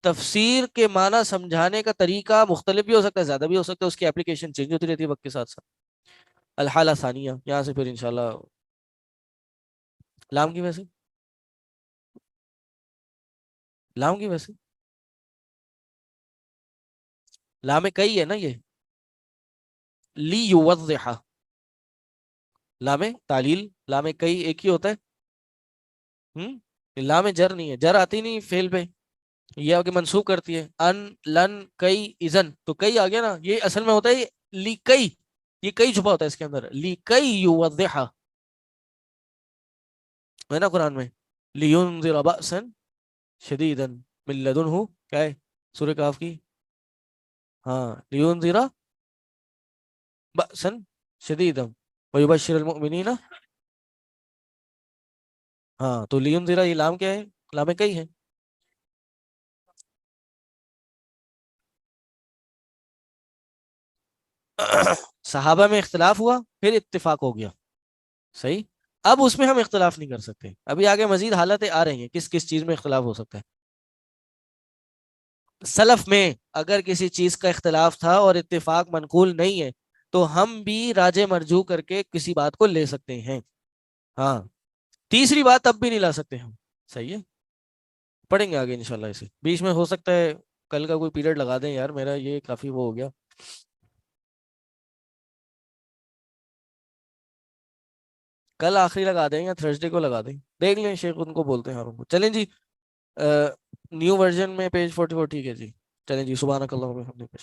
تفسیر کے معنی سمجھانے کا طریقہ مختلف بھی ہو سکتا ہے، زیادہ بھی ہو سکتا ہے، اس کی اپلیکیشن چینج ہوتی رہتی ہے وقت کے ساتھ ساتھ. الحالہ ثانیہ، یہاں سے پھر انشاءاللہ لام کی ویسے لام کی ویسے لام کئی ہے نا، یہ لی یوضح، لام تعلیل لام کئی ایک ہی ہوتا ہے. لام جر نہیں ہے، جر آتی نہیں فعل پہ، یہ آگے منسوخ کرتی ہے. ان لن کئی اذن، تو کئی آ گیا نا، یہ اصل میں ہوتا ہے لی کئی، یہ کئی چھپا ہوتا ہے اس کے اندر، لی کئی یوضح ہے نا قرآن میں. لینذر بأسا شدیدا من لدنہ، کیا ہے سورہ کہف کی؟ ہاں لینذر بأسا شدیدا ویبشر المؤمنین. ہاں تو لینذر یہ لام کیا ہے؟ لام کئی ہے. صحابہ میں اختلاف ہوا، پھر اتفاق ہو گیا. صحیح، اب اس میں ہم اختلاف نہیں کر سکتے. ابھی آگے مزید حالتیں آ رہی ہیں کس کس چیز میں اختلاف ہو سکتا ہے. سلف میں اگر کسی چیز کا اختلاف تھا اور اتفاق منقول نہیں ہے تو ہم بھی راجع مرجوع کر کے کسی بات کو لے سکتے ہیں. ہاں تیسری بات اب بھی نہیں لا سکتے ہم. صحیح ہے، پڑھیں گے آگے انشاءاللہ. اسے بیچ میں ہو سکتا ہے کل کا کوئی پیریڈ لگا دیں یار، میرا یہ کافی وہ ہو گیا. کل آخری لگا دیں یا تھرسڈے کو لگا دیں، دیکھ لیں، شیخ ان کو بولتے ہیں ہم کو. چلیں جی، نیو ورژن میں پیج 44 ٹھیک ہے جی. چلیں جی، سبحانک اللہم و بحمدک.